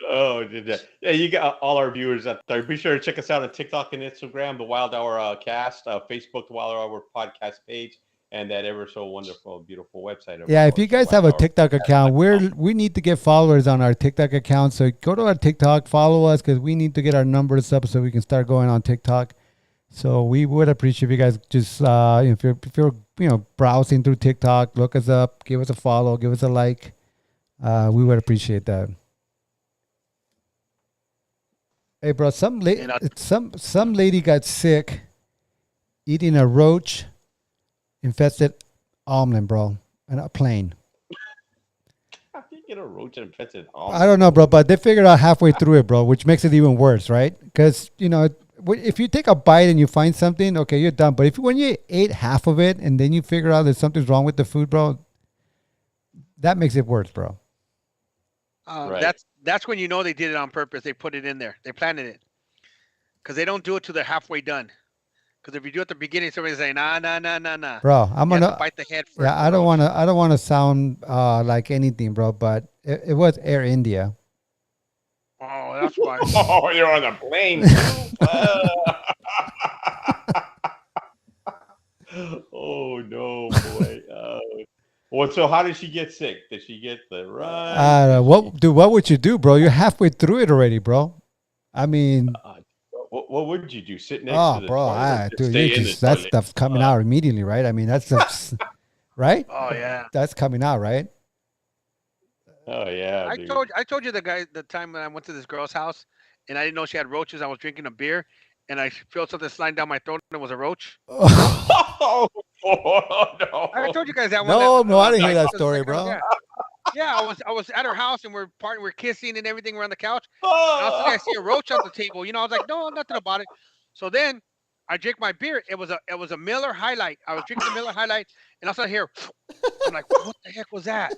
Oh, did that? Yeah, you got all our viewers out there. Be sure to check us out on TikTok and Instagram, the Wild Hour Cast, Facebook, the Wild Hour Podcast page, and that ever so wonderful, beautiful website. of Yeah, if ours, you guys the have a Wild Hour TikTok account, we need to get followers on our TikTok account. So go to our TikTok, follow us, because we need to get our numbers up so we can start going on TikTok. So we would appreciate if you guys just if you're browsing through TikTok, look us up, give us a follow, give us a like. We would appreciate that. Hey, bro, You know, some lady got sick eating a roach infested almond, bro, on a plane. How do you get a roach infested I almond? don't know, bro, but they figured out halfway through it, bro, which makes it even worse, right? Because if you take a bite and you find something, okay, you're done. But if when you ate half of it and then you figure out that something's wrong with the food, bro, that makes it worse, bro. Right. that's when you know they did it on purpose. They put it in there. They planted it because they don't do it till they're halfway done. Because if you do it at the beginning, somebody's saying, nah, nah, nah, nah, nah. Bro, I'm You have to gonna. bite the head first. Yeah, I don't wanna sound like anything, bro, but it was Air India. Oh, that's why. Oh, you're on a plane too? Oh no, boy. Well, so how did she get sick? Did she get the run? What would you do, bro? You're halfway through it already, bro. I mean, What would you do? Sit next to the bro, toilet or just dude, you stay in the just that toilet? stuff's coming out immediately, right? I mean, that's just, right. Oh yeah. That's coming out, right? Oh yeah, I dude. told you the time when I went to this girl's house and I didn't know she had roaches. I was drinking a beer and I felt something sliding down my throat and it was a roach. Oh, no. I told you guys that one. No, I didn't hear that Because, story, bro. Yeah, I was at her house and we're kissing and everything. We're on the couch. And all of a Oh. sudden I see a roach on the table. I was like, no, nothing about it. So then I drink my beer. It was a Miller Highlight. I was drinking the Miller Highlight, and all of a sudden I hear, I'm like, what the heck was that?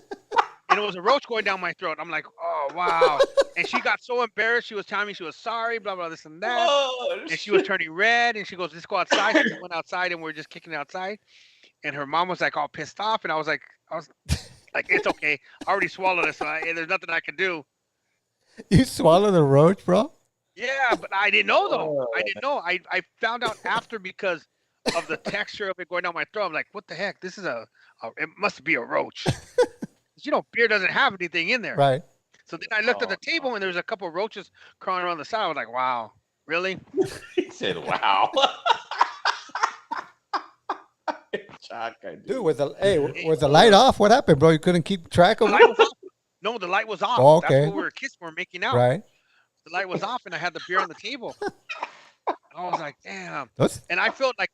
And it was a roach going down my throat. I'm like, oh wow. And she got so embarrassed. She was telling me she was sorry, blah blah this and that. Oh, And she was turning red. And she goes, let's go outside. So we went outside and we are just kicking it outside. And her mom was like all pissed off. And I was like, it's okay. I already swallowed it, so there's nothing I can do. You swallowed a roach, bro? Yeah, but I didn't know though. I didn't know. I found out after because of the texture of it going down my throat. I'm like, what the heck? This is it must be a roach. 'Cause, beer doesn't have anything in there. Right. So then I looked at the table and there was a couple of roaches crawling around the side. I was like, wow, really? He said, wow. Chaka, Dude, was the light off? What happened, bro? You couldn't keep track of The it? light was off. No, the light was off. Oh, okay. That's what we were kissing. We were making out. Right. The light was off and I had the beer on the table. I was like, damn. Those, And I felt like,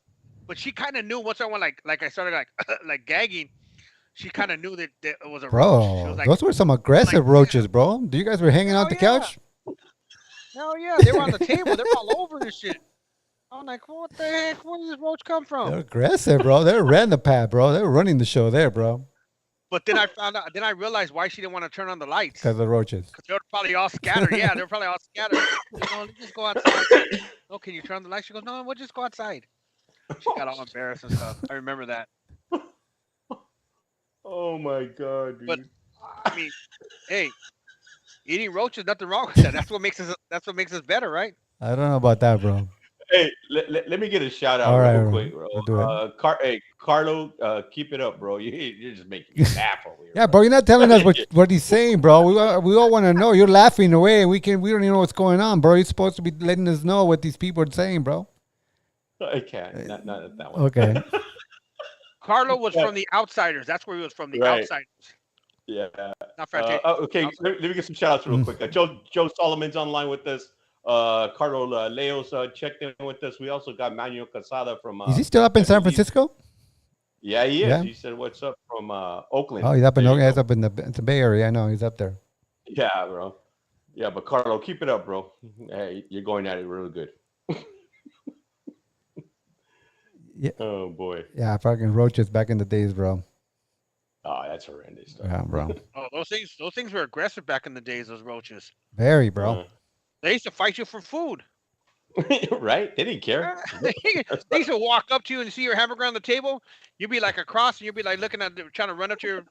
but she kind of knew once I went like I started like gagging. She kind of knew that it was a roach. She bro, was like, those were some aggressive roaches, bro. You guys were hanging out the couch? hell yeah, they were on the table. They were all over this shit. I'm like, what the heck? Where did this roach come They're from? aggressive, bro. They ran the pad, bro. They were running the show there, bro. But then I found out. Then I realized why she didn't want to turn on the lights. Because of the roaches. Because they were probably all scattered. Yeah, they were probably all scattered. Let's just go outside. Oh, can you turn on the lights? She goes, no, we'll just go outside. She got all embarrassed and stuff. I remember that. Oh my god, dude. But I mean, hey, eating roaches, nothing wrong with that. That's what makes us better, right? I don't know about that, bro. Hey, let me get a shout out All right, real quick, bro. we'll do it. Hey, Carlo, keep it up, bro. You're just making me laugh over here. Yeah, bro, you're not telling us what he's saying, bro. We all want to know. You're laughing away. We don't even know what's going on, bro. You're supposed to be letting us know what these people are saying, bro. I can't. Not that one. Okay. Carlo was from the Outsiders. That's where he was from, the Right. Outsiders. Yeah. Not Fantasia. Okay, let me get some shout outs real quick. Joe Solomon's online with us. Carlo Leos checked in with us. We also got Manuel Casada from. Is he still up in San Francisco? Yeah, he is. Yeah. He said, "What's up from Oakland?" Oh, he's up in There you he's go. up in the Bay Area. I know he's up there. Yeah, bro. Yeah, but Carlo, keep it up, bro. Hey, you're going at it really good. Yeah. Oh boy. Yeah, fucking roaches back in the days, bro. Oh, that's horrendous stuff. Yeah, bro. Oh, those things were aggressive back in the days. Those roaches. Very, bro. They used to fight you for food. Right? They didn't care. They used to walk up to you and see your hamburger on the table. You'd be like across, and you'd be like looking at, trying to run up to your,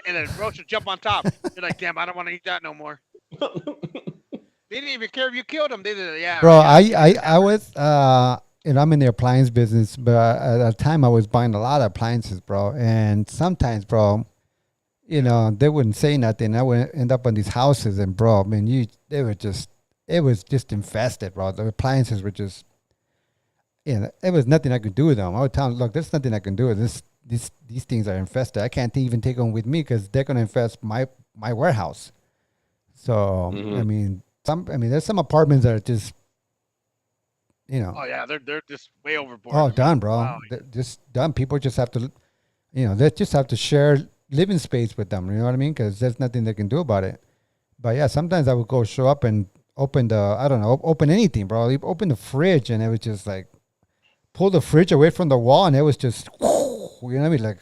and the roach would jump on top. You're like, damn, I don't want to eat that no more. They didn't even care if you killed them. They did, yeah. Bro, yeah. I was and I'm in the appliance business, but at the time I was buying a lot of appliances, bro. And sometimes, bro, they wouldn't say nothing. I would end up on these houses, and bro, I mean, it was just infested, bro. The appliances were just, it was nothing I could do with them. I would tell them, look, there's nothing I can do with this. These things are infested. I can't even take them with me because they're gonna infest my warehouse. So I mean, there's some apartments that are just you know. Oh yeah, they're just way overboard. Oh, done, bro. Wow. Just done. People just have to, they just have to share living space with them. You know what I mean? Because there's nothing they can do about it. But yeah, sometimes I would go show up and open I don't know, open anything, bro. You open the fridge and it was just like, pull the fridge away from the wall and it was just, you know what I mean? Like,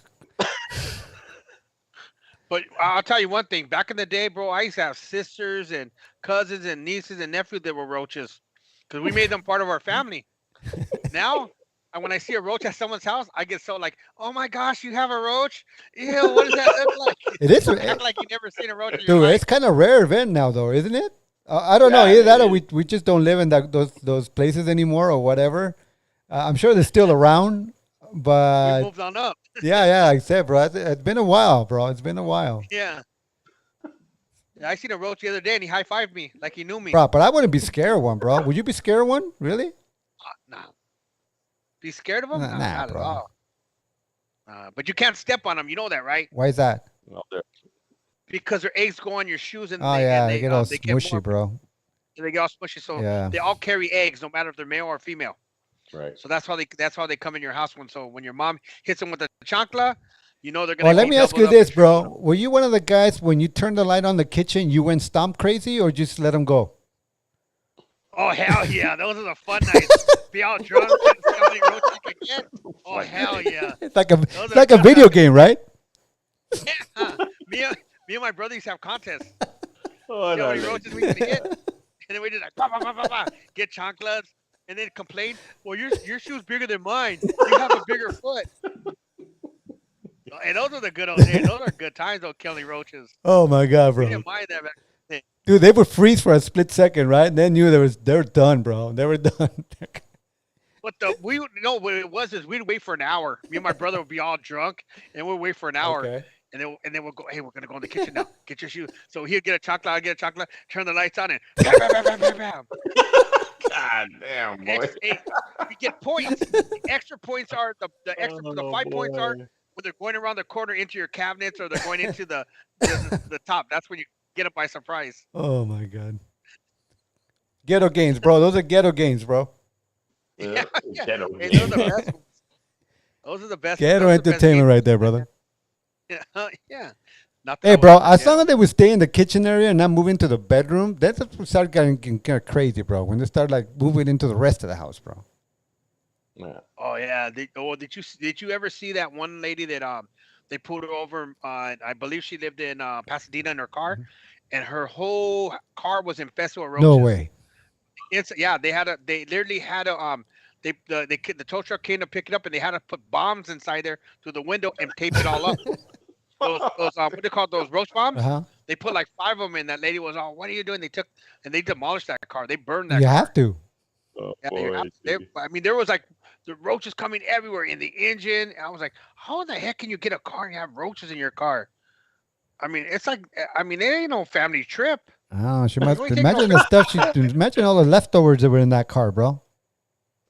But I'll tell you one thing. Back in the day, bro, I used to have sisters and cousins and nieces and nephews that were roaches, because we made them part of our family. Now, when I see a roach at someone's house, I get so like, oh my gosh, you have a roach? Ew, what does that look like? it is, Act like you never seen a roach in your dude, life. it's kind of rare event now, though, isn't it? I don't know. Either it that or is. we just don't live in those places anymore or whatever. I'm sure they're still around, We but moved on up. yeah, like I said, bro, it's been a while, bro. It's been a while, Yeah. Yeah, I seen a roach the other day and he high fived me like he knew me. bro. But I wouldn't be scared of one, bro. Would you be scared of one? Really? Nah. Be scared of them? Nah, Not bro. at all. But you can't step on them. You know that, right? Why is that? Well, they're- Because their eggs go on your shoes and Oh they, yeah, and they get all smushy, more, bro. they get all smushy. So Yeah. they all carry eggs, no matter if they're male or female. right. So that's how they come in your house. When your mom hits them with a chancla, you know they're gonna. Well, let be me ask doubled you up this, and bro. tripled up. Were you one of the guys when you turned the light on the kitchen, you went stomp crazy, or just let them go? Oh hell yeah, those are the fun nights. Be all drunk, and see how many roaches you can get. Oh hell yeah. It's like a Those it's are like a good video times. game, right? Yeah. Me and my brother used to have contests. Oh, See how no, many no. roaches we can get, and then we just like bah, bah, bah, bah, bah, get chanclas, and then complain. Well, your shoe's bigger than mine. You have a bigger foot. And those are the good old days. Those are good times, though, killing roaches. Oh my god, We bro. didn't mind that back then. Dude, they would freeze for a split second, right? And then knew they're done, bro. They were done. But what it was is we'd wait for an hour. Me and my brother would be all drunk, and we'd wait for an hour. Okay. And then we'll go, hey, we're gonna go in the kitchen now. Get your shoe. So he'll get a chocolate, I'll get a chocolate, turn the lights on, and bam, bam, bam, bam, bam, bam. God damn, boy. Hey, we get points. The extra points are the Oh, 5 points are boy. when they're going around the corner into your cabinets or they're going into the top. That's when you get it by surprise. Oh my god. Ghetto games, bro. Those are ghetto games, bro. Yeah, yeah. Ghetto Hey, game. those are the best ones. Those are the best. Ghetto those are the best entertainment games. right there, brother. Yeah, yeah. Not that Hey, I bro, was- as long as they would stay in the kitchen area and not move into the bedroom, that's when we start getting kind of crazy, bro. When they start like moving into the rest of the house, bro. Yeah. Oh yeah. Did you ever see that one lady that they pulled her over? I believe she lived in Pasadena in her car, and her whole car was infested with roaches. No way. They literally had a the tow truck came to pick it up, and they had to put bombs inside there through the window and tape it all up. Those what they call those roach bombs. Uh huh. They put like 5 of them in. That lady was all, "What are you doing?" They demolished that car. They burned that You car. have to. Oh, Yeah, boy. I mean, there was like the roaches coming everywhere in the engine. And I was like, how the heck can you get a car and have roaches in your car? I mean, it's like, it ain't no family trip. Oh, she must Wait, take imagine no- the stuff imagine all the leftovers that were in that car, bro.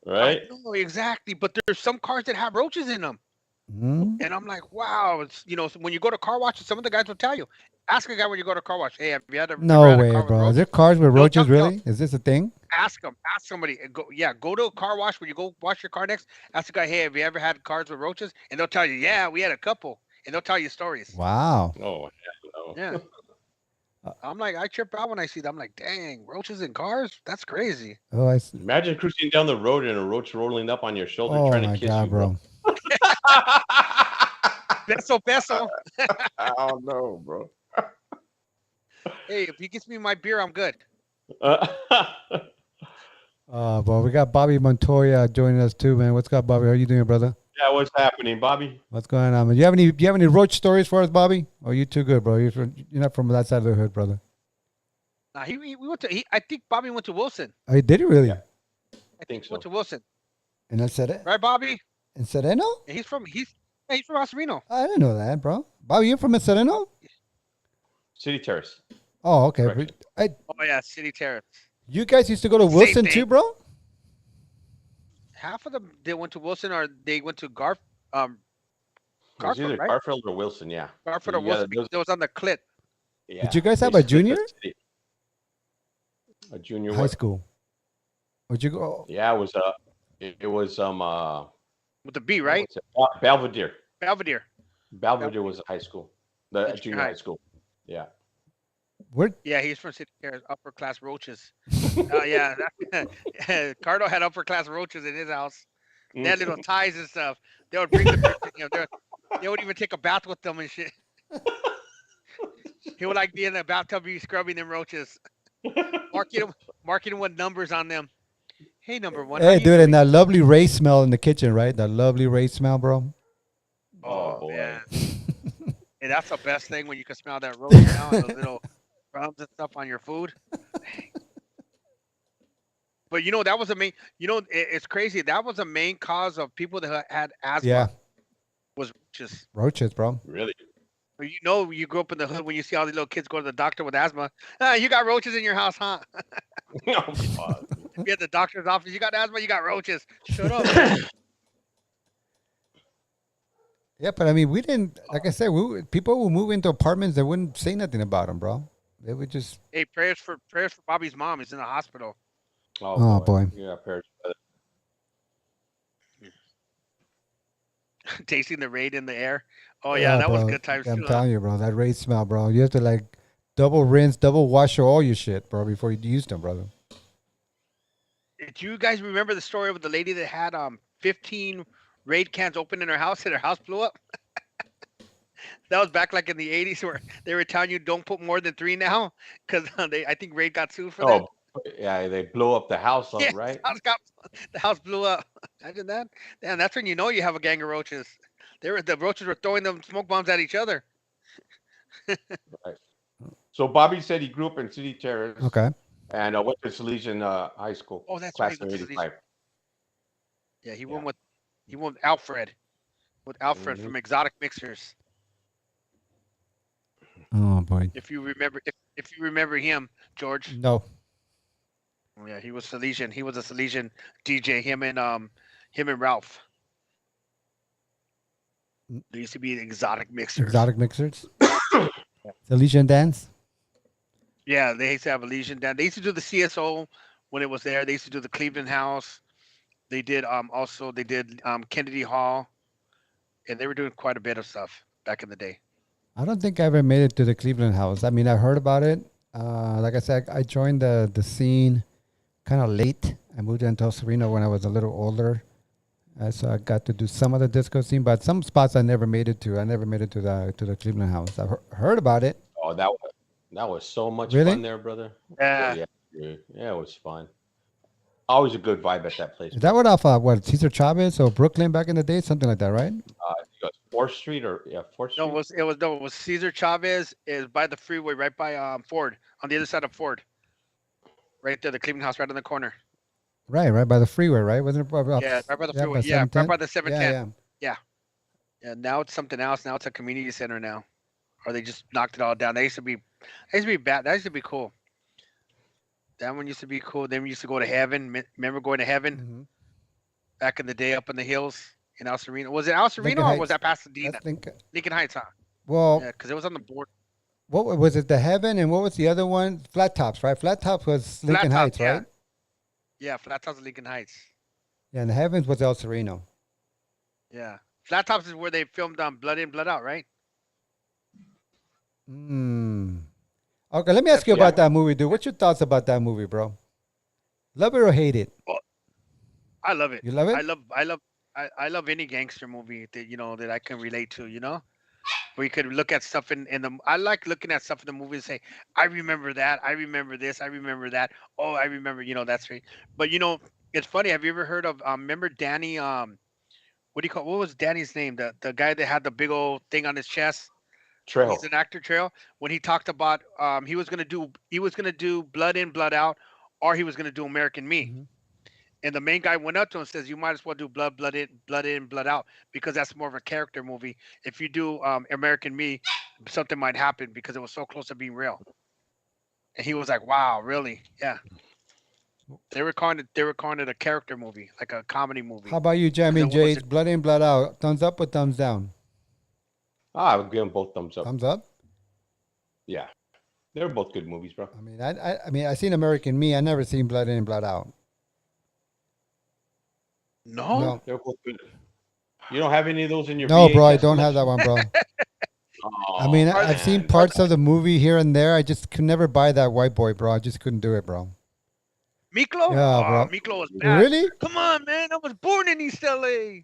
Right? I know exactly, but there's some cars that have roaches in them, Mm? and I'm like, wow. It's so when you go to car wash, some of the guys will tell you. Ask a guy when you go to car wash. Hey, have you had a No ever had a way, car with bro. Is roaches? there cars with No, roaches, no. really? Is this a thing? Ask them. Ask somebody. Go to a car wash when you go wash your car next. Ask the guy, hey, have you ever had cars with roaches? And they'll tell you, yeah, we had a couple, and they'll tell you stories. Wow. Oh, hell no. Yeah. I'm like, I trip out when I see that. I'm like, dang, roaches in cars? That's crazy. Oh, Imagine cruising down the road and a roach rolling up on your shoulder oh trying my to kiss god, you, bro. Beso. I don't know, bro. Hey, if he gets me my beer, I'm good. Bro, we got Bobby Montoya joining us too, man. What's up, Bobby? How you doing, brother? Yeah, what's happening, Bobby? What's going on, man? Do you have any roach stories for us, Bobby? Or you too good, bro? You're not from that side of the hood, brother. Nah, we went to. I think Bobby went to Wilson. Oh, did he really? Yeah. I think he so. went to Wilson, And I said it. right, Bobby? In Sereno? And he's from Osreno. I didn't know that, bro. Bobby, you from Sereno? City Terrace. Oh, okay. Correct. Oh yeah, City Terrace. You guys used to go to Same Wilson thing. too, bro? Half of them they went to Wilson, or they went to It was Garfield, either right? Garfield or Wilson, yeah. Garfield or Yeah, Wilson. those- Because it was on the clit. Yeah. Did you guys They have a split the junior? city. A junior High what? school. Would you go? Yeah, it was with the B, what right? was it? Belvedere. Belvedere. Belvedere Belvedere. was the high school, The the junior junior high high. school. Yeah. Where? Yeah, he's from City Terrace, upper class roaches. Yeah, Cardo had upper class roaches in his house. They had little ties and stuff. They would bring them. They would even take a bath with them and shit. He would like be in the bathtub, be scrubbing them roaches, marking them, marking them with numbers on them. Hey, number one, how Hey, you dude, and doing? that lovely race smell in the kitchen, right? That lovely race smell, bro. Oh Oh boy. man, hey, that's the best thing when you can smell that roach smell and those little crumbs and stuff on your food. But that was the main. It's crazy. That was the main cause of people that had Yeah, asthma was roaches. roaches, bro. Really? But you grew up in the hood when you see all these little kids go to the doctor with asthma. You got roaches in your house, huh? Oh, fuck. Be at the doctor's office. You got asthma. You got roaches. Shut up, man. Yeah, but I mean, we didn't. Like I said, people would move into apartments that wouldn't say nothing about them, bro. They would just. Hey, prayers for Bobby's mom. He's in the hospital. Oh Oh boy. boy. Yeah, Paris. Tasting the raid in the air. Oh yeah, Yeah, that was bro. good times I'm too, huh? telling you, bro. That race smell, bro. You have to like double rinse, double wash all your shit, bro, before you use them, brother. Do you guys remember the story of the lady that had 15 raid cans open in her house and her house blew up? That was back like in the 80s where they were telling you don't put more than 3 now because I think raid got sued for that. Oh, yeah, they blew up the house, Yeah, right? the house blew up. Imagine that. Damn, that's when you know you have a gang of roaches. The roaches were throwing them smoke bombs at each other. Right. So Bobby said he grew up in City Terrace Okay. and went to Salesian High School, Oh, that's class right. of With the '85. Yeah, Yeah. he went with Alfred. With Alfred Mhm. from Exotic Mixers. Oh boy. If you remember him, George. No. Oh, yeah, he was Salesian. He was a Salesian DJ. Him and Ralph. They used to be Exotic Mixers. Exotic mixers. Elysian dance. Yeah, they used to have a Legion down. They used to do the CSO when it was there. They used to do the Cleveland House. They did Kennedy Hall, and they were doing quite a bit of stuff back in the day. I don't think I ever made it to the Cleveland house. I mean, I heard about it. Like I said, I joined the scene kind of late. I moved into El Sereno when I was a little older. So I got to do some of the disco scene, but some spots I never made it to. I never made it to the Cleveland house. I've heard about it. Oh, that was so much Really? fun there, brother. Yeah, Yeah, dude. Yeah, it was fun. Always a good vibe at that place. Is that what off what Cesar Chavez or Brooklyn back in the day? Something like that, right? I think it was 4th Street or 4th Street. it was Cesar Chavez is by the freeway, right by Ford, on the other side of Ford, right there, the Cleveland House, right on the corner. Right by the freeway, right? Wasn't it? Yeah, right by the yeah, freeway. by Yeah, right 710? by the 710. Yeah. Yeah, now it's something else. Now it's a community center now, or they just knocked it all down. They used to be bad. That used to be cool. That one used to be cool. Then we used to go to heaven. Remember going to heaven Mm-hmm. back in the day up in the hills in El Sereno? Was it El Sereno Lincoln or was that Pasadena? I think. Lincoln Heights, huh? Well, Yeah, because it was on the board. what was it? The Heaven, and what was the other one? Flat Tops, right? Flat Tops was Lincoln Flat Heights, Tops, yeah. right? Yeah, Flat Tops of Lincoln Heights. Yeah, and the Heavens was El Sereno. Yeah. Flat Tops is where they filmed Blood In, Blood Out, right? Hmm. Okay, let me ask you about that movie, dude. What's your thoughts about that movie, bro? Love it or hate it? I love it. You love it? I love any gangster movie that that I can relate to, where you could look at stuff in the. I like looking at stuff in the movie and say, I remember that, I remember this, I remember that. Oh, I remember, that's right. But it's funny. Have you ever heard of remember Danny? What do you call? What was Danny's name? The guy that had the big old thing on his chest. Trail. He's an actor, Trail. When he talked about he was gonna do Blood In, Blood Out, or he was gonna do American Me. Mhm. And the main guy went up to him and says, "You might as well do Blood In, Blood Out, because that's more of a character movie. If you do American Me, something might happen because it was so close to being real." And he was like, "Wow, really? Yeah." They were calling it a character movie, like a comedy movie. How about you, Jammin? J's Blood In, Blood Out. Thumbs up or thumbs down? I would give them both thumbs up. Thumbs up. Yeah, they're both good movies, bro. I mean, I seen American Me. I never seen Blood In, Blood Out. No. No, They're both good. You don't have any of those in your no, bro, I VHS don't have that collection? one, bro. I Oh, mean, Are I've seen man. parts of the movie here and there. I just could never buy that white boy, bro. I just couldn't do it, bro. Miklo? Yeah, Oh, bro. Miklo was bad. Really? Come on, man. I was born in East LA.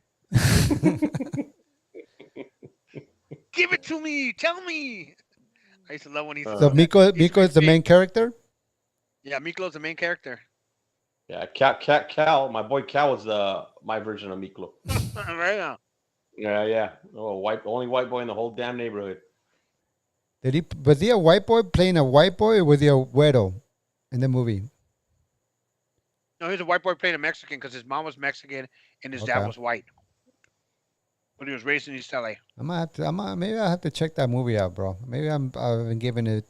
Give it to me. Tell me. I used to love when he used to So do that. Miko, He used to Miko be is the big. main character. Yeah, Miklo's the main character. Yeah, Cal, my boy Cal was my version of Miklo. Right now. Yeah. Oh, only white boy in the whole damn neighborhood. Was he a white boy playing a white boy, or was he a güero in the movie? No, he was a white boy playing a Mexican because his mom was Mexican and his dad Okay. was white. But he was raised in East LA. Maybe I have to check that movie out, bro. Maybe I've been giving it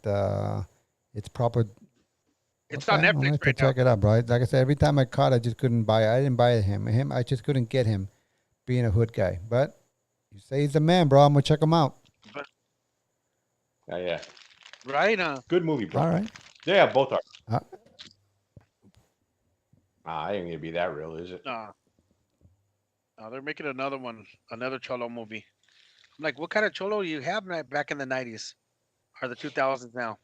its proper. It's Okay, on I'm gonna Netflix have to right now. check it out, bro. Like I said, every time I caught, I just couldn't buy it. I didn't buy him. I just couldn't get him being a hood guy. But you say he's the man, bro. I'm gonna check him out. Yeah. Right? Good movie, bro. All right. Yeah, both are. Uh, I ain't gonna be that real, is it? No, they're making another one, another Cholo movie. I'm like, what kind of Cholo you have back in the 90s or the 2000s now?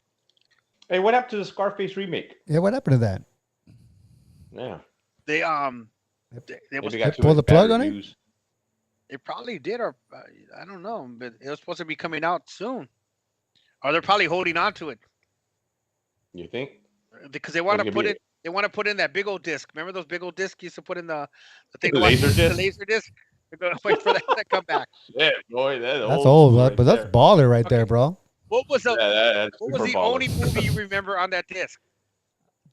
Hey, what happened to the Scarface remake? Yeah, what happened to that? Yeah, They maybe was they got too pull much the bad plug on it? reviews. they probably did, or I don't know, but it was supposed to be coming out soon, or they're probably holding on to it You think? because they want There's to gonna put be it. They want to put in that big old disc. Remember those big old discs you used to put in the thing The to watch laser disc? the laser disc? They're gonna wait for that to come back. Yeah, boy, that's That's old old, school but right that's there. baller right Okay. there, bro. What was the That's what was super the baller. only movie you remember on that disc?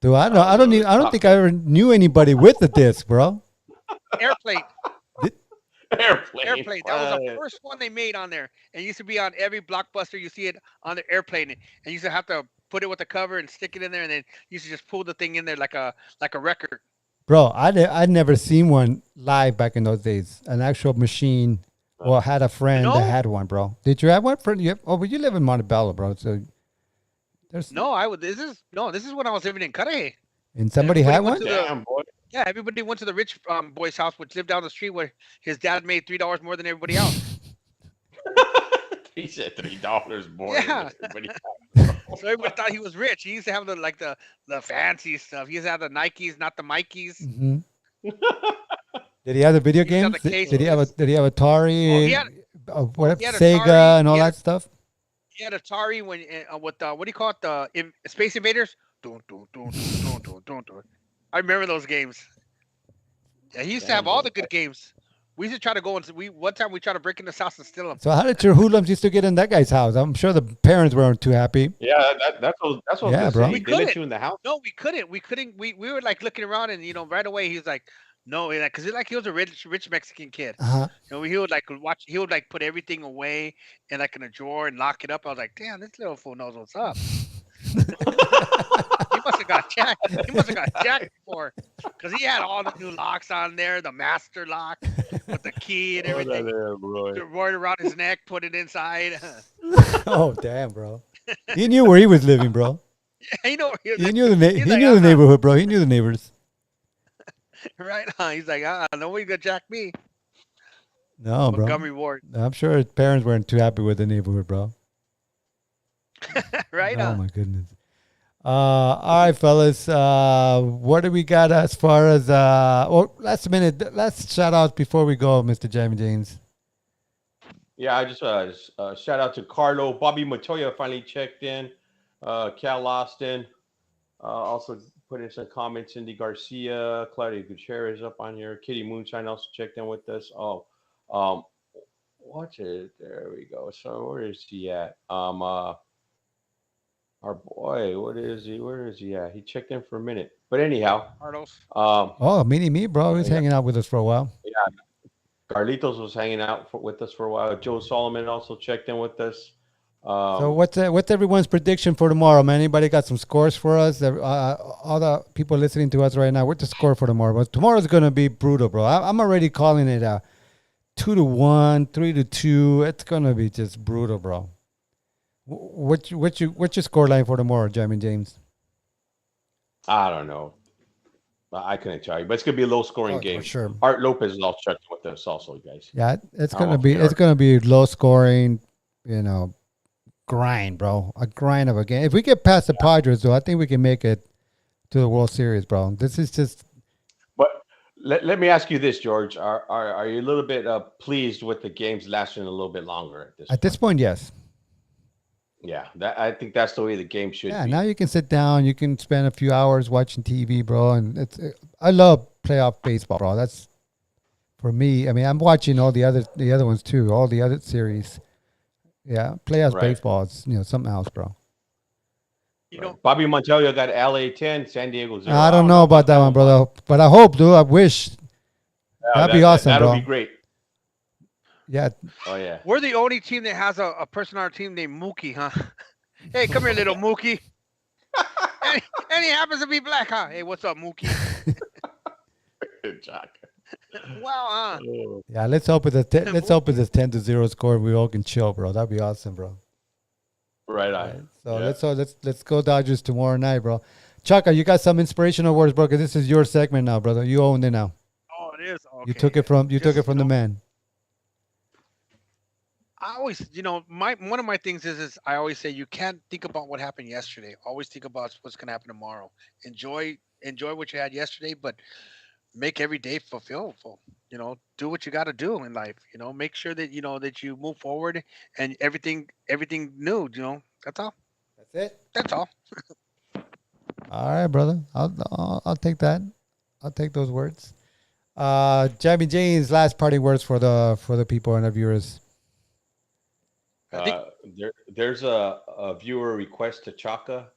Dude, I don't think I ever knew anybody with the disc, bro. Airplane. Airplane. Airplane. That was the first one they made on there. And it used to be on every blockbuster. You see it on the airplane. And you used to have to put it with the cover and stick it in there, and then you used to just pull the thing in there like a record. Bro, I'd never seen one live back in those days. An actual machine, or had a friend No? that had one, bro. Did you have one? But you live in Montebello, bro. So there's No, I would. This is when I was living in Cudahy. and somebody Everybody had went one. to the Damn, boy. yeah. Everybody went to the rich boy's house, which lived down the street, where his dad made $3 more than everybody else. He said $3 more. Yeah. Than everybody. So everybody thought he was rich. He used to have the fancy stuff. He used to have the Nikes, not the Mikeys. Hmm. Did he have the video He used to have games? the case Did he have with Did he have Atari? Oh, he had- what he had Sega Atari, and all he had- that stuff? He had Atari when with what do you call it? Space Invaders. Dun, dun, dun, dun, dun, dun, dun. I remember those games. Yeah, he used to have Damn, all boy. the good games. We used to try to go and one time we tried to break into his house and steal them. So how did your hoodlums used to get in that guy's house? I'm sure the parents weren't too happy. Yeah, that's what Yeah, I was bro. gonna We say. They let couldn't. you in the house. No, we couldn't. We were like looking around and right away he was like, no, because he was a rich Mexican kid. Uh-huh. He would like watch. He would like put everything away in like in a drawer and lock it up. I was like, damn, this little fool knows what's up. He must have got jacked. He must have got jacked before, because he had all the new locks on there, the master lock with the key and everything. There, bro. Roared around his neck, put it inside. Oh damn, bro. He knew where he was living, bro. You know, he was He like, knew he's he like, knew the neighborhood, bro. He knew the neighbors. right? He's like, nobody's gonna jack me. No, bro. Montgomery Ward, I'm sure his parents weren't too happy with the neighborhood, bro. right? Oh my goodness. All right, fellas. What do we got as far as last minute? Last shout out before we go, Mr. Jammin James. Yeah, I just shout out to Carlo. Bobby Matoya finally checked in. Cal Austin also put in some comments. Cindy Garcia, Claudia Gutierrez up on here. Kitty Moonshine also checked in with us. Watch it. There we go. So where is he at? Our boy, what is he? Where is he at? He checked in for a minute. But anyhow, Carlos. Oh, me, bro. He's Yeah. hanging out with us for a while. Carlitos was hanging out with us for a while. Joe Solomon also checked in with us. So what's everyone's prediction for tomorrow, man? Anybody got some scores for us? All the people listening to us right now, what's the score for tomorrow? But tomorrow's gonna be brutal, bro. I'm already calling it 2-1, 3-2. It's gonna be just brutal, bro. What's your score line for tomorrow, Jammin James? I don't know. I couldn't tell you, but it's gonna be a low-scoring Oh, game. for sure. Art Lopez is all checked with us, also, guys. Yeah, it's I don't gonna know be if they it's are. gonna be low scoring, grind, bro. A grind of a game. If we get past the Padres, though, I think we can make it to the World Series, bro. This is just But let me ask you this, George: Are you a little bit pleased with the games lasting a little bit longer at this at point? this point, yes. Yeah, I think that's the way the game should Yeah, be. now you can sit down, you can spend a few hours watching TV, bro, and I love playoff baseball, bro. That's for me. I mean, I'm watching all the other ones too, all the other series. Yeah, playoffs Right. baseball is something else, bro. You know, Right. Bobby Montoya got LA 10, San Diego 0. I don't know about that one, brother, but I hope, dude. I wish that'd be awesome, that'll bro. be great. Yeah, Oh yeah. we're the only team that has a person on our team named Mookie, huh? Hey, come here, little Mookie. And he happens to be black, huh? Hey, what's up, Mookie? Chaka. Well, Oh, yeah. Let's hope it's let's hope it's a 10-0 score. We all can chill, bro. That'd be awesome, bro. right on. Right. So Yeah. let's go Dodgers tomorrow night, bro. Chaka, you got some inspirational words, bro. Because this is your segment now, brother. You own it now. oh, it is. Okay. You took it from Just, the man. I always, one of my things is I always say you can't think about what happened yesterday. Always think about what's going to happen tomorrow. Enjoy what you had yesterday, but make every day fulfillful. Do what you got to do in life. Make sure that that you move forward and everything new. That's all. That's it. That's all. All right, brother. I'll take that. I'll take those words. Jammin James, last parting words for the people and the viewers. I think There's a viewer request to Chaka.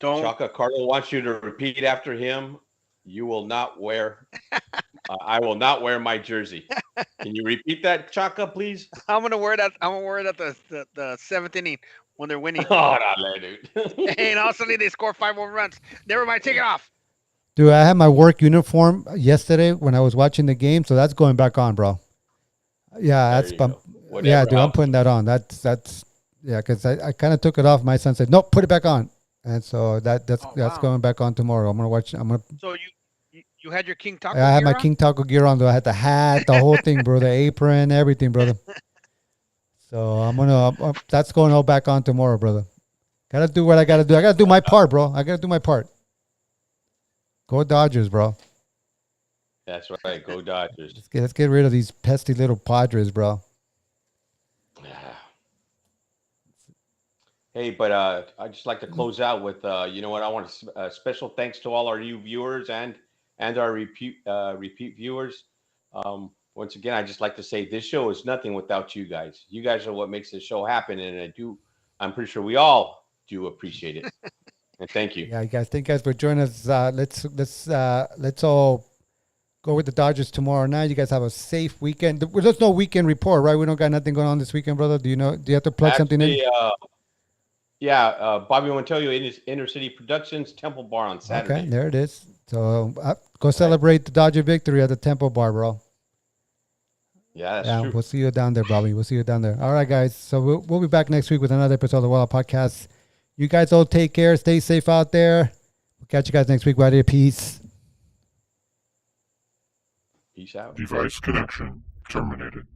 don't. Chaka, Carlo wants you to repeat after him. You will not wear. I will not wear my jersey. Can you repeat that, Chaka, please? I'm gonna wear that. I'm gonna wear that the seventh inning when they're winning. Oh, no, dude. And all of a sudden they score 5 more runs. Never mind, take it off. Dude, I had my work uniform yesterday when I was watching the game, so that's going back on, bro. Yeah, There that's you go. yeah, Whatever dude. I'm helps. putting that on. That's yeah, because I kind of took it off. My son said, "No, put it back on," and so that's Oh, that's wow. going back on tomorrow. I'm gonna watch. So you had your King Taco. I had my gear on? King Taco gear on, though. I had the hat, the whole thing, bro. The apron, everything, brother. So that's going all back on tomorrow, brother. Gotta do what I gotta do. I gotta do my part, bro. I gotta do my part. Go Dodgers, bro. That's right. Go Dodgers. Let's get rid of these pesky little Padres, bro. Hey, but I'd just like to close out with, you know what? I want a special thanks to all our new viewers and our repeat viewers. Once again, I just like to say this show is nothing without you guys. You guys are what makes this show happen, and I'm pretty sure we all do appreciate it. And thank you. Yeah, you guys. Thank you guys for joining us. Let's all go with the Dodgers tomorrow night. You guys have a safe weekend. There's no weekend report, right? We don't got nothing going on this weekend, brother. Do you know? Do you have to plug something in? Yeah, Bobby Montoya, Inner City Productions, Temple Bar on Saturday. Okay, there it is. So go celebrate the Dodger victory at the Temple Bar, bro. Yeah, that's true. We'll see you down there, Bobby. We'll see you down there. All right, guys. So we'll be back next week with another episode of the Wildl Podcast. You guys all take care. Stay safe out there. We'll catch you guys next week. Right here. Peace. Peace out. Device connection terminated.